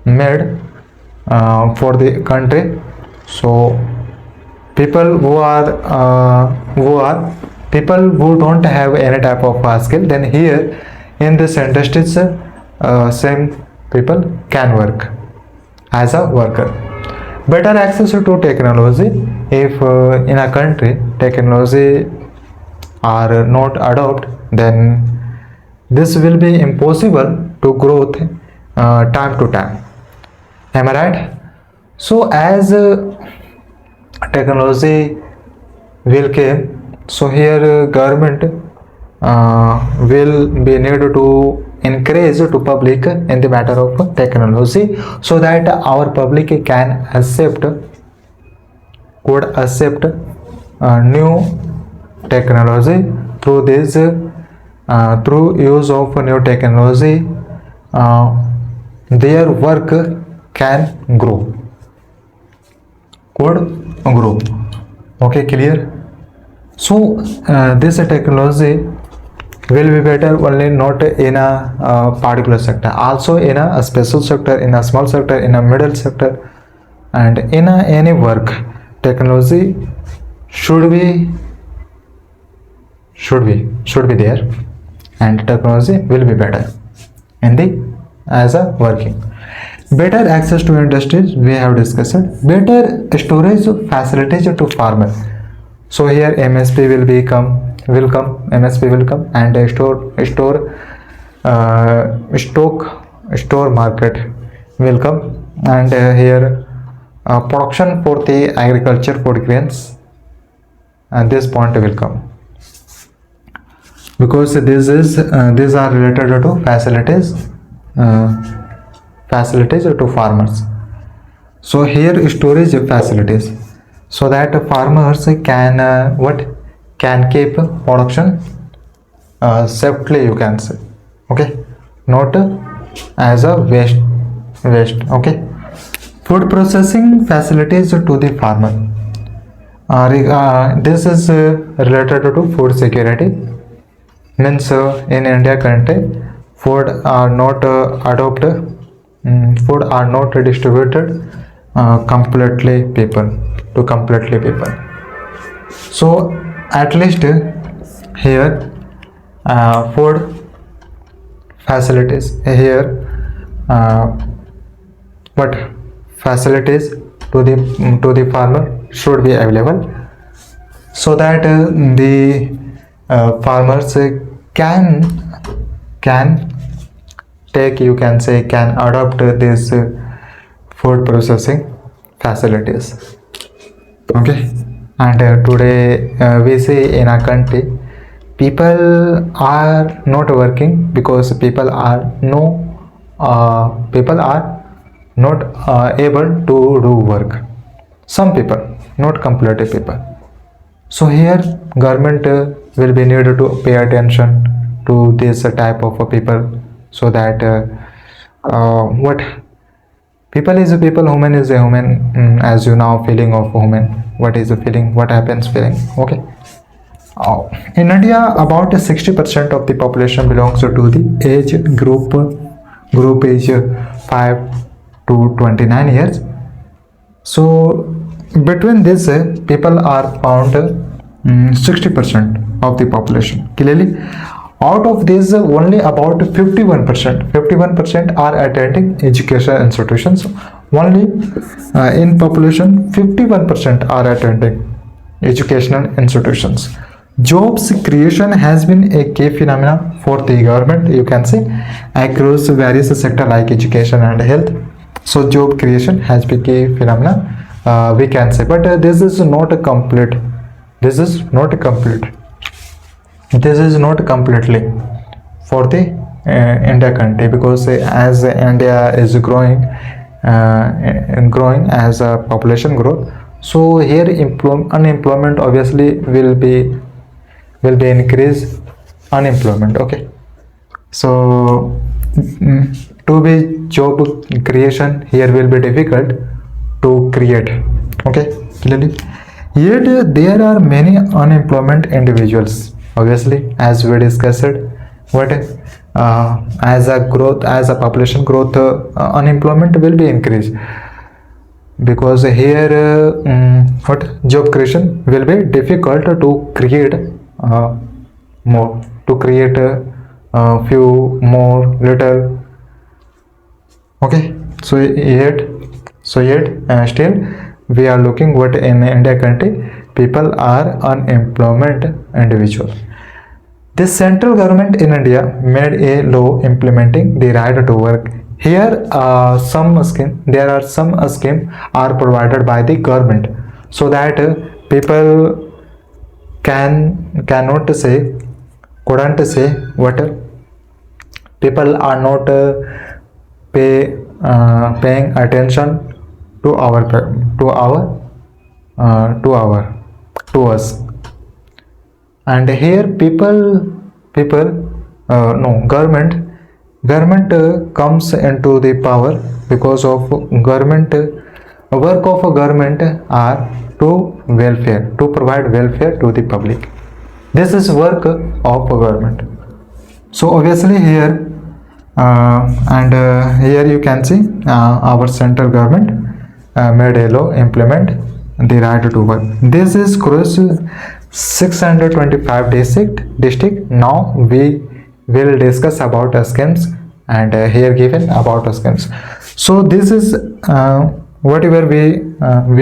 made for the country, so people who don't have any type of skill, then here in this industries same people can work as a worker. Better access to technology. If in a country technology are not adopted, then this will be impossible to growth time to time. Am I right? So as technology will came, so here government will be needed to encourage to public in the matter of technology, so that our public can could accept new technology. Through this through use of new technology, their work can grow, could grow. Okay, clear? So this technology will be better only not in a particular sector, also in a special sector, in a small sector, in a middle sector, and in any work. Technology should be there, and technology will be better in the as a working. Better access to industries, we have discussed. Better storage facilities to farmer. So here MSP will come and store market will come, and here production for the agriculture food grains, and this point will come, because these are related to facilities to farmers. So here storage facilities, so that farmers can keep production safely, you can say. Okay, not as a waste. Okay, food processing facilities to the farmer. This is related to food security. Means in India country, food are not food are not distributed completely people. So at least here food facilities here, but facilities to the farmer should be available, so that the farmers can take, you can say, can adopt this food processing facilities. Okay, and today we see in our country people are not working because people are not able to do work. Some people, not completely people. So here government will be needed to pay attention to this type of people, so that what people is a people, human is a human, as you now feeling of human, what is the feeling, what happens feeling, okay. In India, about 60% of the population belongs to the age group age 5 to 29 years. So between this people are found 60% of the population, clearly. Out of these, only about 51% are attending education institutions. Only in population, 51% are attending educational institutions. Jobs creation has been a key phenomenon for the government, you can say, across various sectors like education and health. So job creation has been key phenomenon, we can say, but this is not a complete. This is not completely for the India country, because as India is growing as a population growth, so here unemployment obviously will be increased unemployment, okay. So to be job creation here will be difficult to create, okay, clearly. Yet there are many unemployment individuals, obviously, as we discussed, what as a population growth, unemployment will be increased, because here what job creation will be difficult to create more, to create few more little, okay. So yet still we are looking what in India country people are unemployment individual. The central government in India made a law implementing the right to work. Here there are some scheme are provided by the government, so that people couldn't say what people are not paying attention to us. And here government comes into the power, because of government work of government are to provide welfare to the public. This is work of government. So obviously here here you can see our central government made a law implement the right to work. This is across 625 district. Now we will discuss about schemes, and here given about schemes. So this is whatever we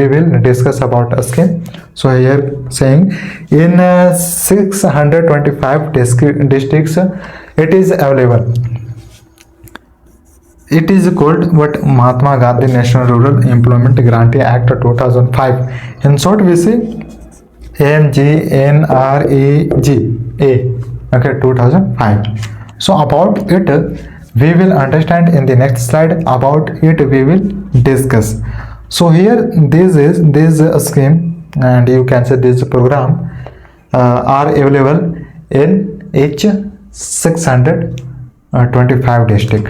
will discuss about a scheme. So here saying in 625 districts it is available. It is called what Mahatma Gandhi National Rural Employment Guarantee Act 2005. In short, we say MGNREGA, okay, 2005. So about it we will understand in the next slide. About it we will discuss. So here this scheme, and you can say this program are available in each 625 district.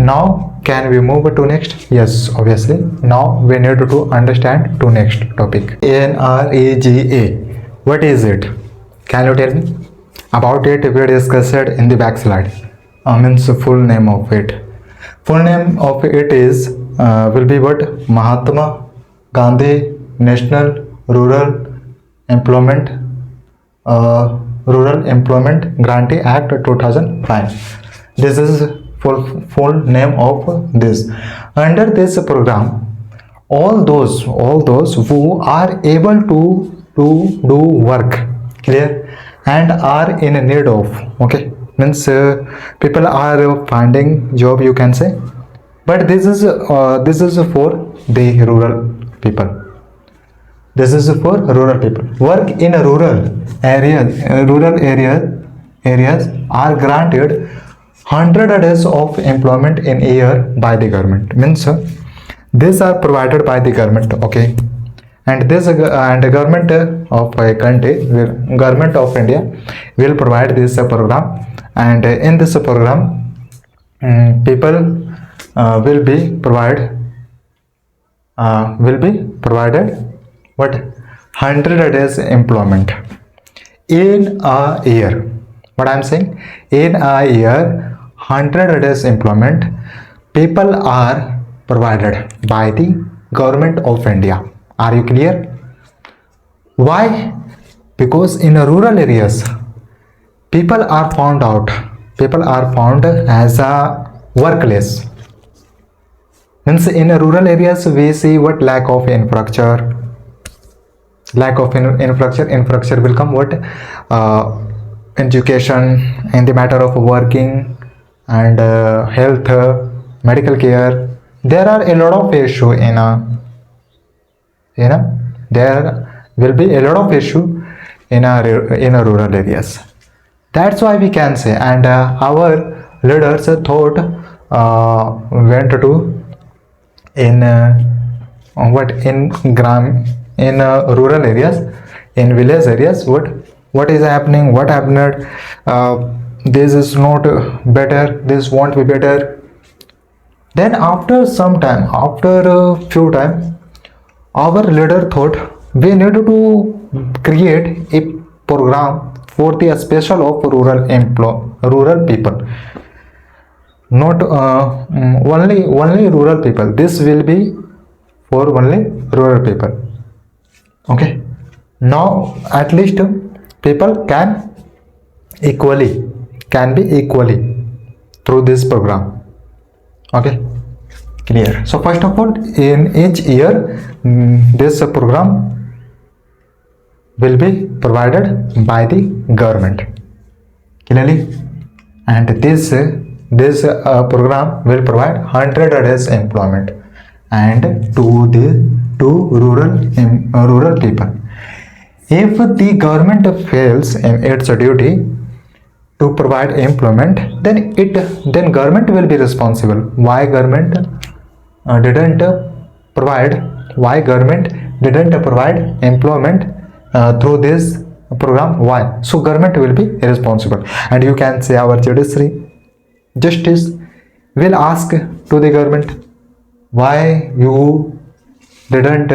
Now can we move to next? Yes, obviously. Now we need to understand to next topic. NREGA, what is it? Can you tell me about it? We discussed in the back slide. Means full name of it. Full name of it is will be what? Mahatma Gandhi National Rural Employment Guarantee Act 2005. This is full name of this. Under this program, all those who are able to do work, clear, and are in need of, okay, means people are finding job, you can say, but this is for the rural people. This is for rural people. Work in rural areas are granted 100 days of employment in a year by the government. Means these are provided by the government, okay, and this and the government of a country government of India will provide this program, and in this program people will be provided what 100 days employment in a year. What I'm saying, in a year 100 days employment people are provided by the government of India. Are you clear? Why? Because in rural areas people are found as a workless. Means in rural areas we see what lack of infrastructure will come what education, in the matter of working and health, medical care. There are a lot of issue there will be a lot of issue in a rural areas. That's why we can say, and our leaders thought went to in rural areas, in village areas, what is happening, what happened, this is not better, this won't be better. Then after some time, after a few time, our leader thought we need to create a program for the special of rural people, not only rural people. This will be for only rural people. Okay, now at least people can be equally through this program. Okay, clear? So first of all, in each year this program will be provided by the government, clearly, and this program will provide 100 days employment and to rural people. If the government fails in its duty to provide employment, then government will be responsible. Why government didn't provide employment through this program? Why? So government will be responsible, and you can say our justice will ask to the government, why you didn't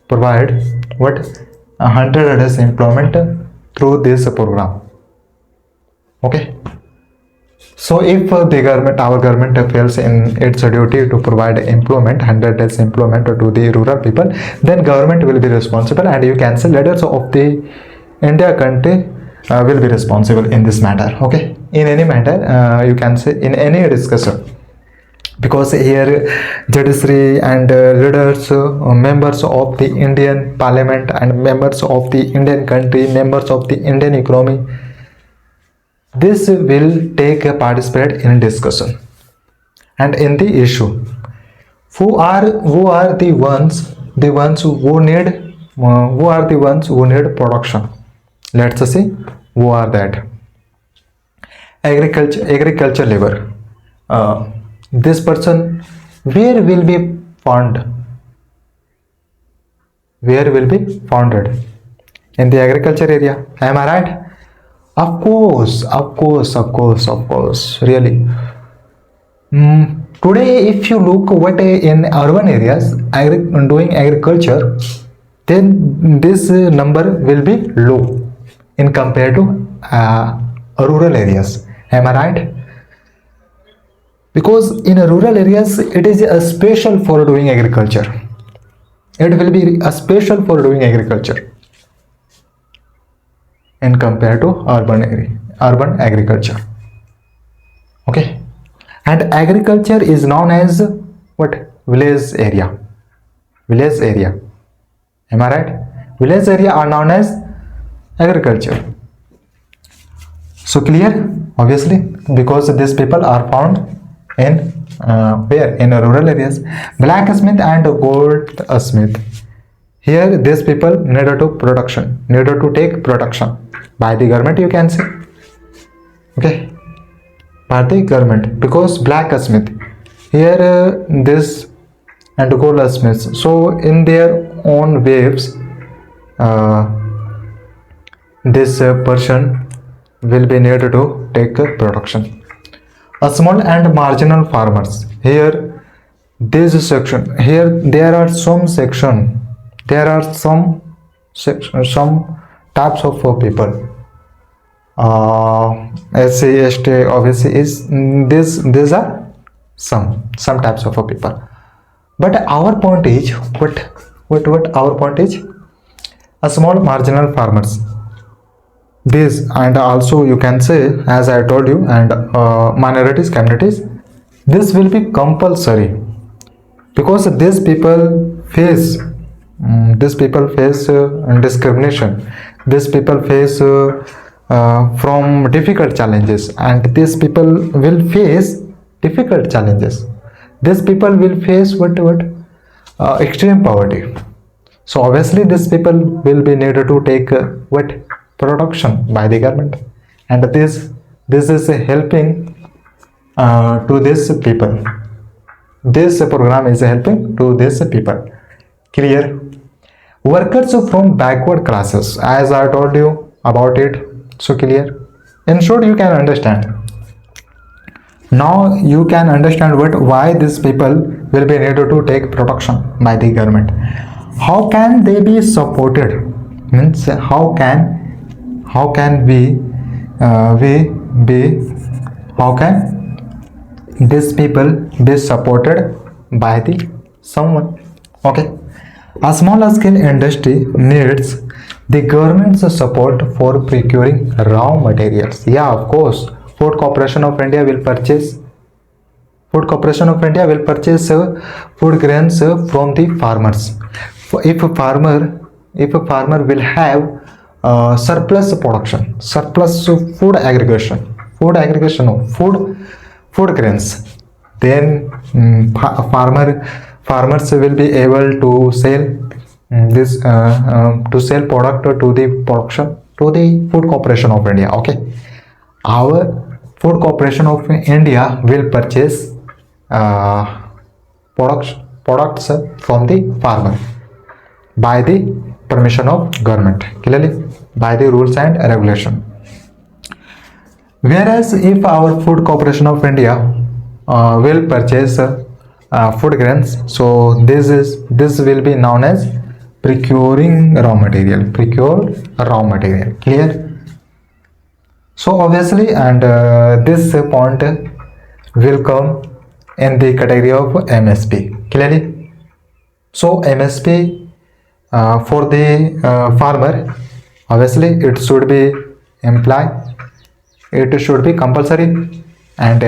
provide 100 days employment through this program? Okay, so if our government fails in its duty to provide employment, 100 days employment to the rural people, then government will be responsible, and you can say leaders of the India country will be responsible in this matter. Okay, in any matter, you can say in any discussion, because here judiciary and leaders, members of the Indian Parliament and members of the Indian country, members of the Indian economy, this will take a participate in discussion and in the issue. Who are the ones who need production? Let's see who are that. Agriculture labor. This person where will be founded? In the agriculture area. Am I right? Of course, really. Today if you look what in urban areas doing agriculture, then this number will be low in compared to rural areas. Am I right? Because in rural areas it is a special for doing agriculture. It will be a special for doing agriculture in compared to urban agriculture. Okay, and agriculture is known as what? Village area. Am I right? Village area are known as agriculture. So clear? Obviously, because these people are found in where? In rural areas. Blacksmith and goldsmith. Here these people needed to take production by the government, you can say. Okay, by the government, because blacksmith here this and goldsmiths, so in their own waves, this person will be needed to take production. A small and marginal farmers. Here, this section. Here there are some section. There are some section, some types of people. SC, ST, obviously is this. These are some types of people. But our point is what our point is, a small marginal farmers. This, and also you can say, as I told you, and minorities, communities, this will be compulsory, because these people face discrimination. These people face from difficult challenges, and these people will face difficult challenges. These people will face what extreme poverty. So obviously these people will be needed to take what production by the government, and this is helping to these people. This program is helping to these people. Clear? Workers from backward classes, as I told you about it. So clear? In short, you can understand. Now you can understand why these people will be needed to take production by the government. How can they be supported? Means how can these people be supported by the someone? Okay. A small scale industry needs the government's support for procuring raw materials. Yeah, of course. Food Corporation of India will purchase food grains from the farmers. If a farmer will have surplus production, surplus food grains, then farmers will be able to sell product to the Food Corporation of India. Okay, our Food Corporation of India will purchase products from the farmer by the permission of government, clearly by the rules and regulation. Whereas if our Food Corporation of India will purchase food grains, so this will be known as procured raw material. Clear? So obviously, and this point will come in the category of MSP. Clearly? So MSP for the farmer, obviously it should be compulsory, and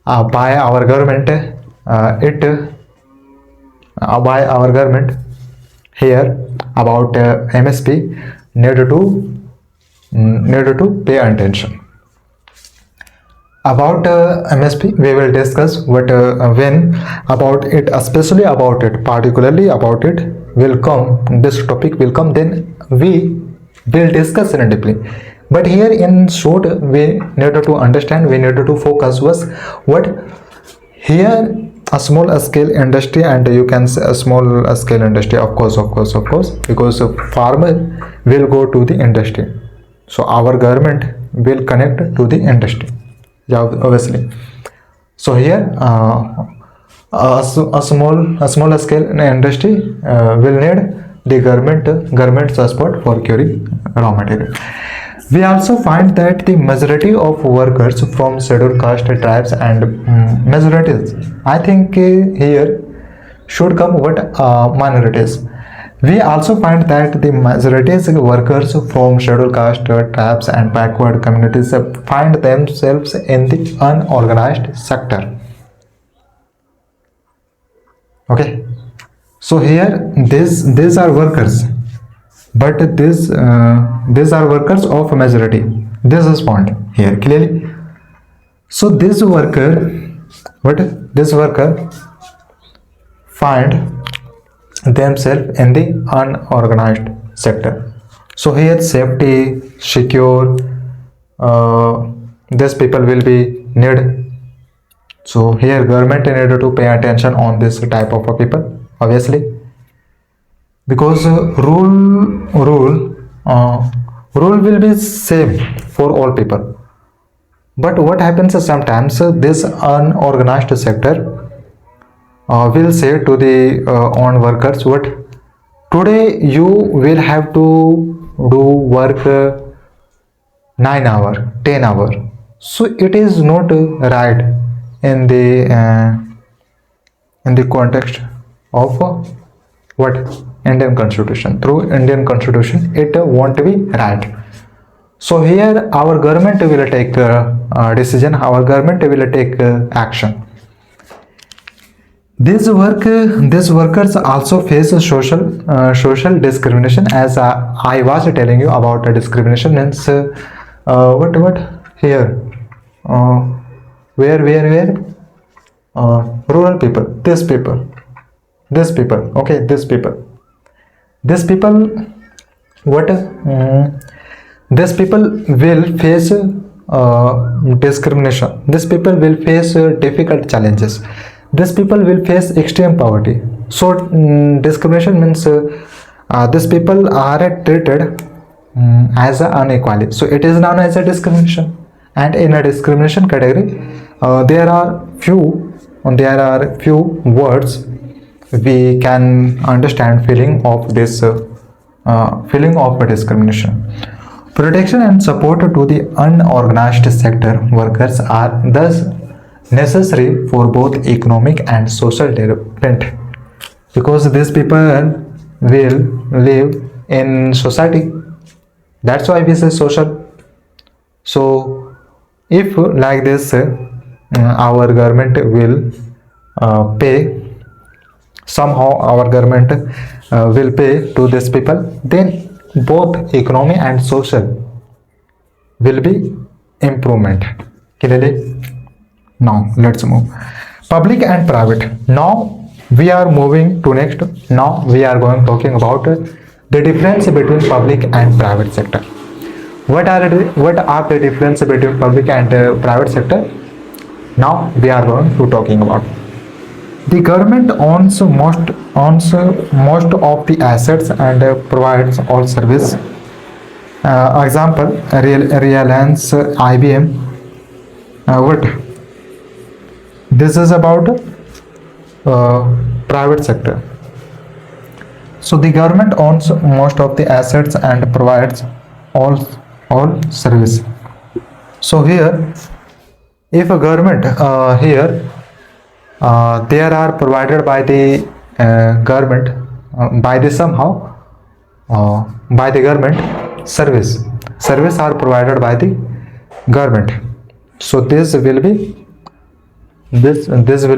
by our government, here about MSP needed to pay attention. About MSP we will discuss when about it, especially about it, particularly about it will come, this topic will come, then we will discuss it deeply. But here in short, we needed to understand, we needed to focus was what here a small scale industry, and you can say a small scale industry, of course, because a farmer will go to the industry, so our government will connect to the industry. Yeah, obviously. So here a small scale industry will need the government support for procuring raw material. We also find that the majority of workers from scheduled caste tribes and majorities, I think here should come minorities. We also find that the majorities workers from scheduled caste tribes and backward communities find themselves in the unorganized sector. Okay, so here these are workers, but these are workers of majority. This is point here clearly. So this worker find themselves in the unorganized sector. So here safety, secure, these people will be need. So here government needed to pay attention on this type of people, obviously. because rule will be same for all people. But what happens is sometimes this unorganized sector will say to the own workers, what today you will have to do work 9 hour 10 hour. So it is not right in the context of what Indian constitution. Through Indian constitution it won't be right. So here our government will take decision, our government will take action. These workers also face social discrimination, as I was telling you about discrimination means what here where rural people, this people, okay, this people what these people will face discrimination. These people will face difficult challenges. These people will face extreme poverty. So discrimination means these people are treated as unequally. So it is known as a discrimination. And in a discrimination category, there are few words we can understand feeling of this feeling of a discrimination. Protection and support to the unorganized sector workers are thus necessary for both economic and social development, because these people will live in society. That's why we say social. So if like this our government will pay, somehow our government will pay to these people, then both economy and social will be improvement. Clearly? Now let's move public and private. Now we are moving to next. Now we are talking about the difference between public and private sector. What are the difference between public and private sector? Now we are going to talking about. The government owns most of the assets and provides all service. Example: Reliance, IBM. What? This is about private sector. So the government owns most of the assets and provides all service. So here, if a government there are provided by the government by the somehow by the government service are provided by the government. So this will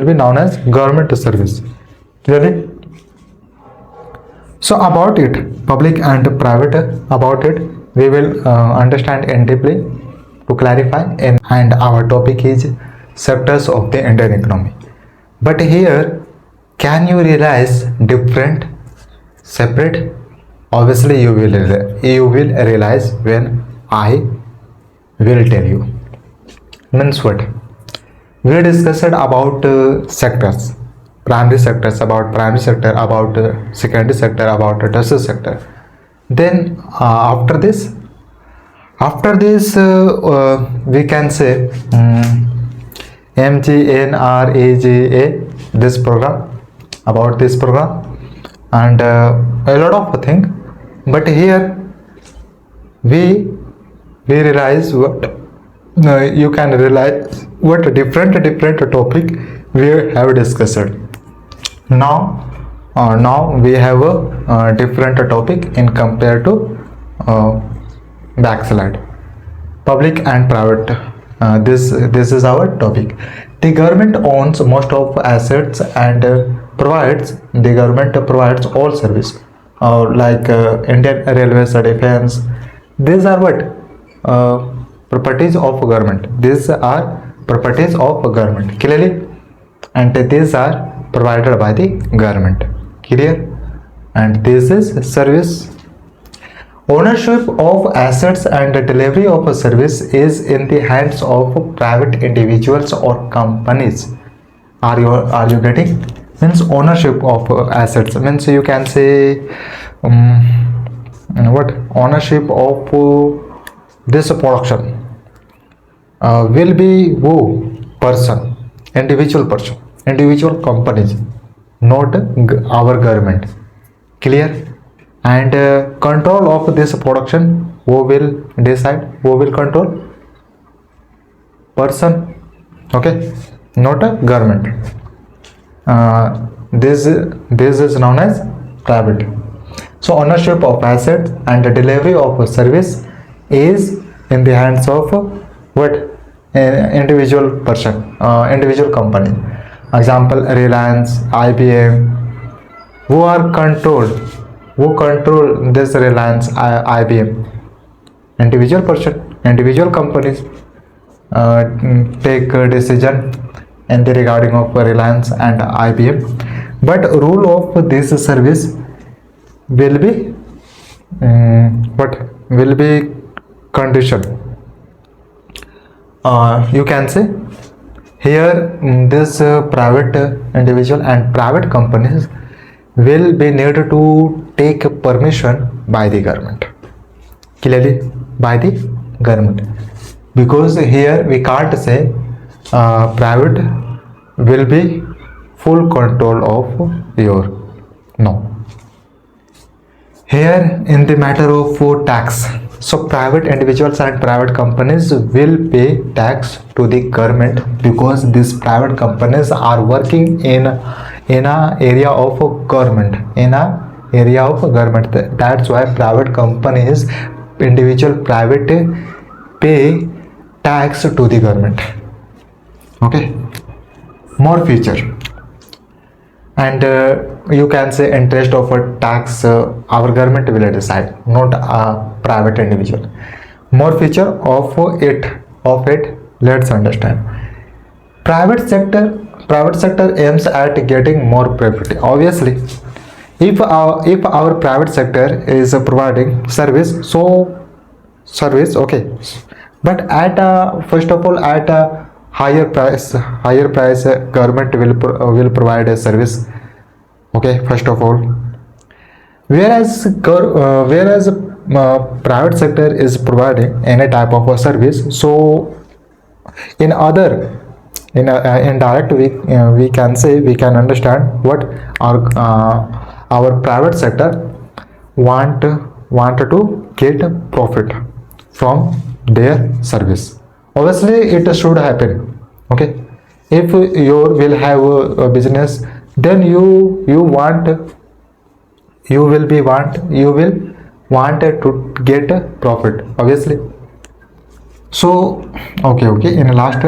be known as government service. Clearly? So about it, public and private, about it we will understand in deeply to clarify, and our topic is sectors of the Indian economy. But here, can you realize different, separate? Obviously you will realize when I will tell you. Means what? We discussed about sectors, primary sectors, about primary sector, about secondary sector, about tertiary sector. Then after this we can say MGNRAGA, this program, about this program, and a lot of things. But here we realize what you can realize what different topic we have discussed. Now we have a different topic in compared to backslide. Public and private. This is our topic. The government owns most of assets and the government provides all service, like Indian Railways, defense. These are what properties of government. These are properties of government. Clearly? And these are provided by the government. Clear? And this is service. Ownership of assets and delivery of a service is in the hands of private individuals or companies. Are you getting? means ownership of assets, means you can say what ownership of this production will be who person, individual companies, not our government. Clear? And control of this production, who will decide, who will control? Person. Okay, not a government. This is known as private. So ownership of assets and the delivery of a service is in the hands of what? Individual person, individual company. Example, Reliance, IBM. Who control this Reliance, IBM? Individual person, individual companies take a decision in the regarding of Reliance and IBM, but rule of this service will be what will be condition. You can say here this private individual and private companies will be needed to take permission by the government. Clearly, by the government, because here we can't say private will be full control of your, no. Here in the matter of tax, so private individuals and private companies will pay tax to the government because these private companies are working in a area of government, That's why private companies, individual private pay tax to the government. Okay, more feature. And you can say interest of a tax our government will decide, not a private individual. More feature of it let's understand. Private sector aims at getting more profit. Obviously, if our private sector is providing service, okay, but at first of all at a higher price, government will provide a service. Okay, first of all, whereas private sector is providing any type of a service, so in direct we can say, we can understand what our private sector want to get profit from their service. Obviously it should happen. Okay, if you will have a business, then you will want to get a profit, obviously. So okay, in last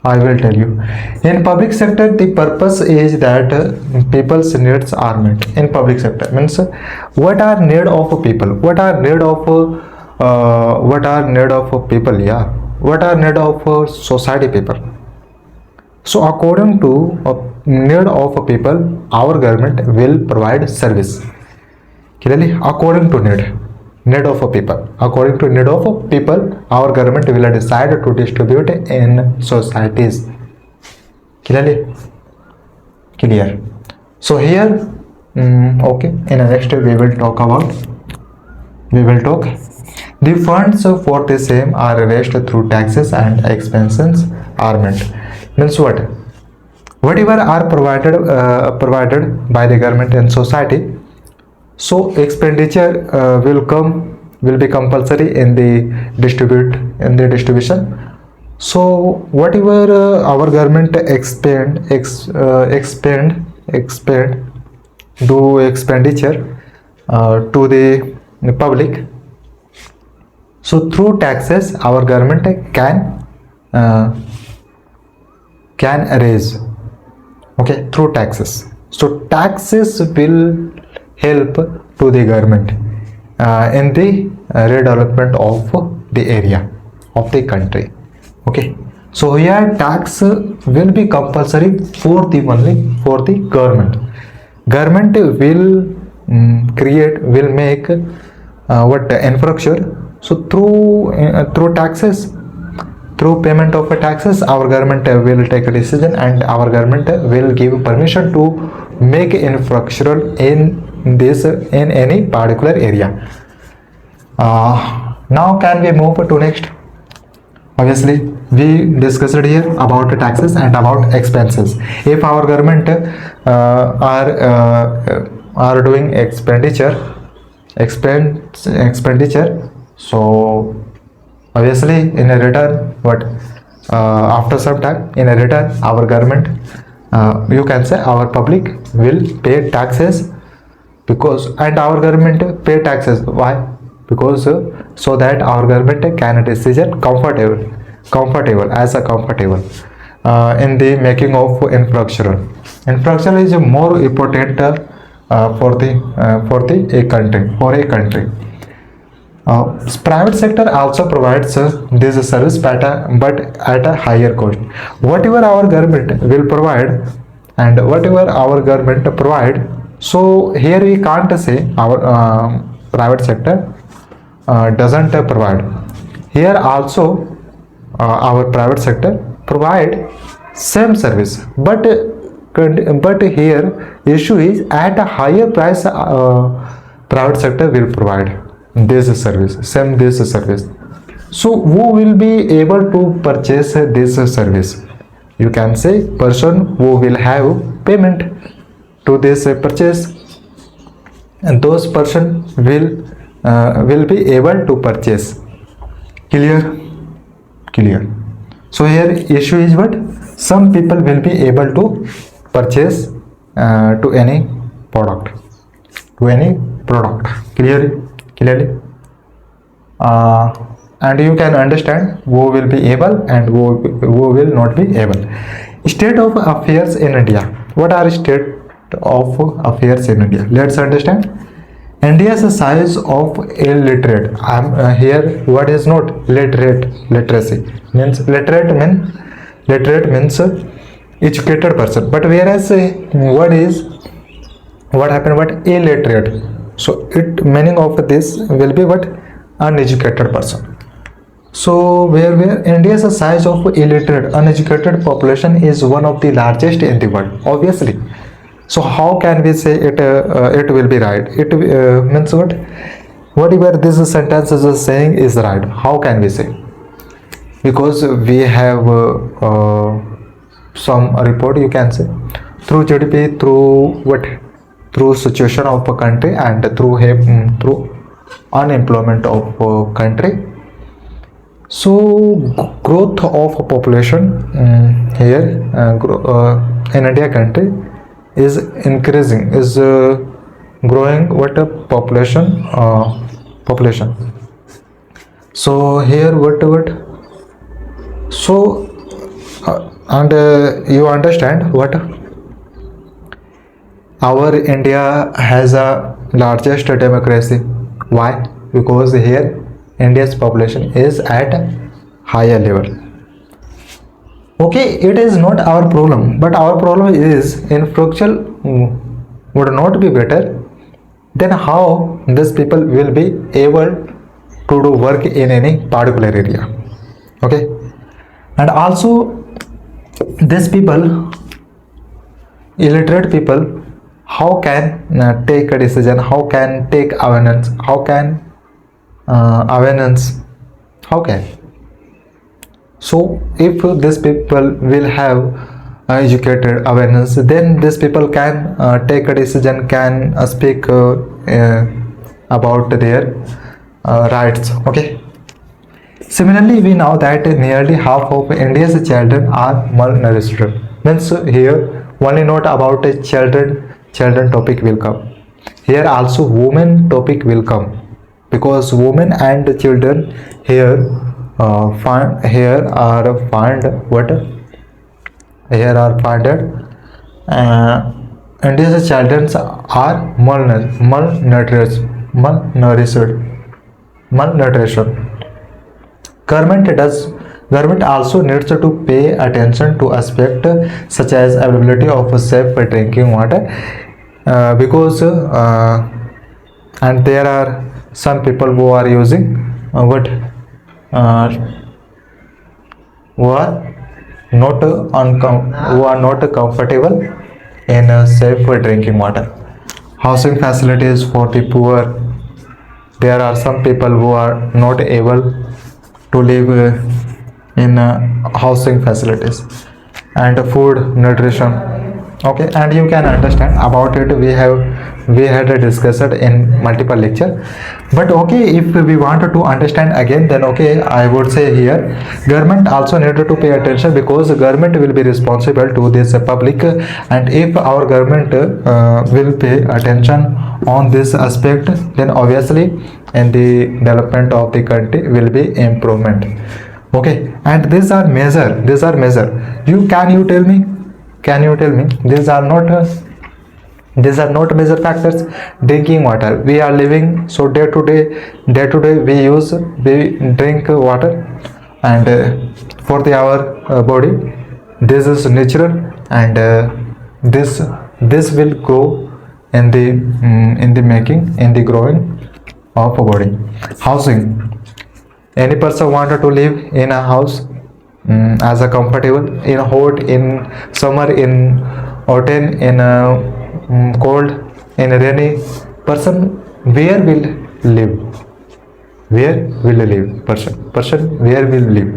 I will tell you, in public sector the purpose is that people's needs are met. In public sector means what are need of people, what are need of people, what are need of society people. So according to need of people, our government will provide service. Clearly, according to need of people, our government will decide to distribute in societies. Clear. So here okay, in the next we will talk the funds for the same are raised through taxes and expenses are met. Means whatever are provided by the government and society, so expenditure will be compulsory in the distribution. So whatever our government expend do expenditure to the public, so through taxes our government can raise. Okay, through taxes. So taxes will help to the government in the redevelopment of the area of the country. Okay, so here tax will be compulsory for the government. Government will make infrastructure. So through taxes through payment of taxes, our government will take a decision, and our government will give permission to make infrastructure in any particular area. Now can we move to next? Obviously we discussed here about taxes and about expenses. If our government are doing expenditure, so obviously in a return, what after some time, in a return, our government, you can say our public will pay taxes, because, and our government pay taxes, why? Because so that our government can decision comfortable in the making of infrastructure is more important for a country. Private sector also provides this service but at a higher cost. Whatever our government will provide, and whatever our government provide, so here we can't say our private sector doesn't provide. Here also our private sector provide same service, but here issue is at a higher price. Private sector will provide this service. So who will be able to purchase this service? You can say person who will have payment to this purchase, and those person will be able to purchase. Clear. So here issue is what? Some people will be able to purchase to any product. Clearly. And you can understand who will be able and who will not be able. State of affairs in India. What are state of affairs in India? Let's understand. India's size of illiterate. Here what is not literacy means literate means educated person, but whereas what illiterate, so it meaning of this will be what? Uneducated person. So where India's size of illiterate uneducated population is one of the largest in the world, obviously. So how can we say it will be right? It means what? Whatever this sentence is saying is right. How can we say? Because we have some report, you can say, through GDP, through what? Through situation of a country, and through unemployment of a country. So growth of a population here in India country is increasing, is growing what a population. So here what? So and you understand what? Our India has a largest democracy. Why? Because here India's population is at higher level. Okay, it is not our problem, but our problem is infrastructure would not be better. Then how these people will be able to do work in any particular area? Okay, and also these people, illiterate people, how can take a decision? How can take awareness? How can So if these people will have educated awareness, then these people can take a decision, can speak about their rights. Okay. Similarly, we know that nearly half of India's children are malnourished. Means here only not about children topic will come. Here also women topic will come, because women and children here are funded. India's children are malnourished. Government also needs to pay attention to aspects such as availability of safe drinking water, because and there are some people who are using who are who are not comfortable in safe drinking water. Housing facilities for the poor. There are some people who are not able to live in housing facilities. And food, nutrition. Okay, and you can understand about it, we had discussed in multiple lecture. But okay, if we want to understand again, then okay, I would say here government also needed to pay attention, because government will be responsible to this public, and if our government will pay attention on this aspect, then obviously in the development of the country will be improvement. Okay, and these are measure. You tell me these are not major factors. Drinking water, we are living, so day to day we drink water, and for our body, this is natural, and this will grow in the making, in the growing of a body. Housing, any person wanted to live in a house as a comfortable, in hot, in summer, in autumn, in cold, in rainy. Person where will live? Person where will live?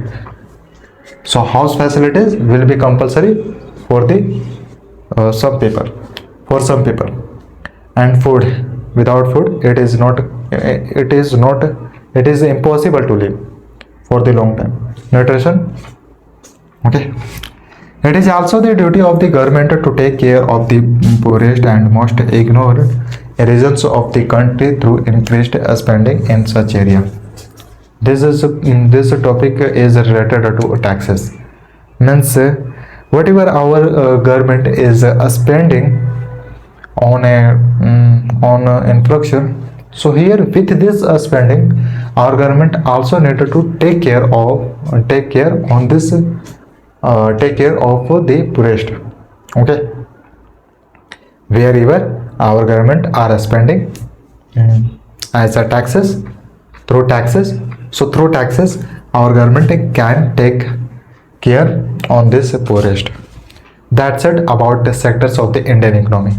So house facilities will be compulsory for the some people. And food, without food it is impossible to live for the long time. Nutrition. Okay, it is also the duty of the government to take care of the poorest and most ignored regions of the country through increased spending in such area. This topic is related to taxes. Means whatever our government is spending on infrastructure, so here with this spending, our government also needed to take care of the poorest. Okay, wherever our government are spending as a through taxes, so through taxes our government can take care on this poorest. That's it about the sectors of the Indian economy.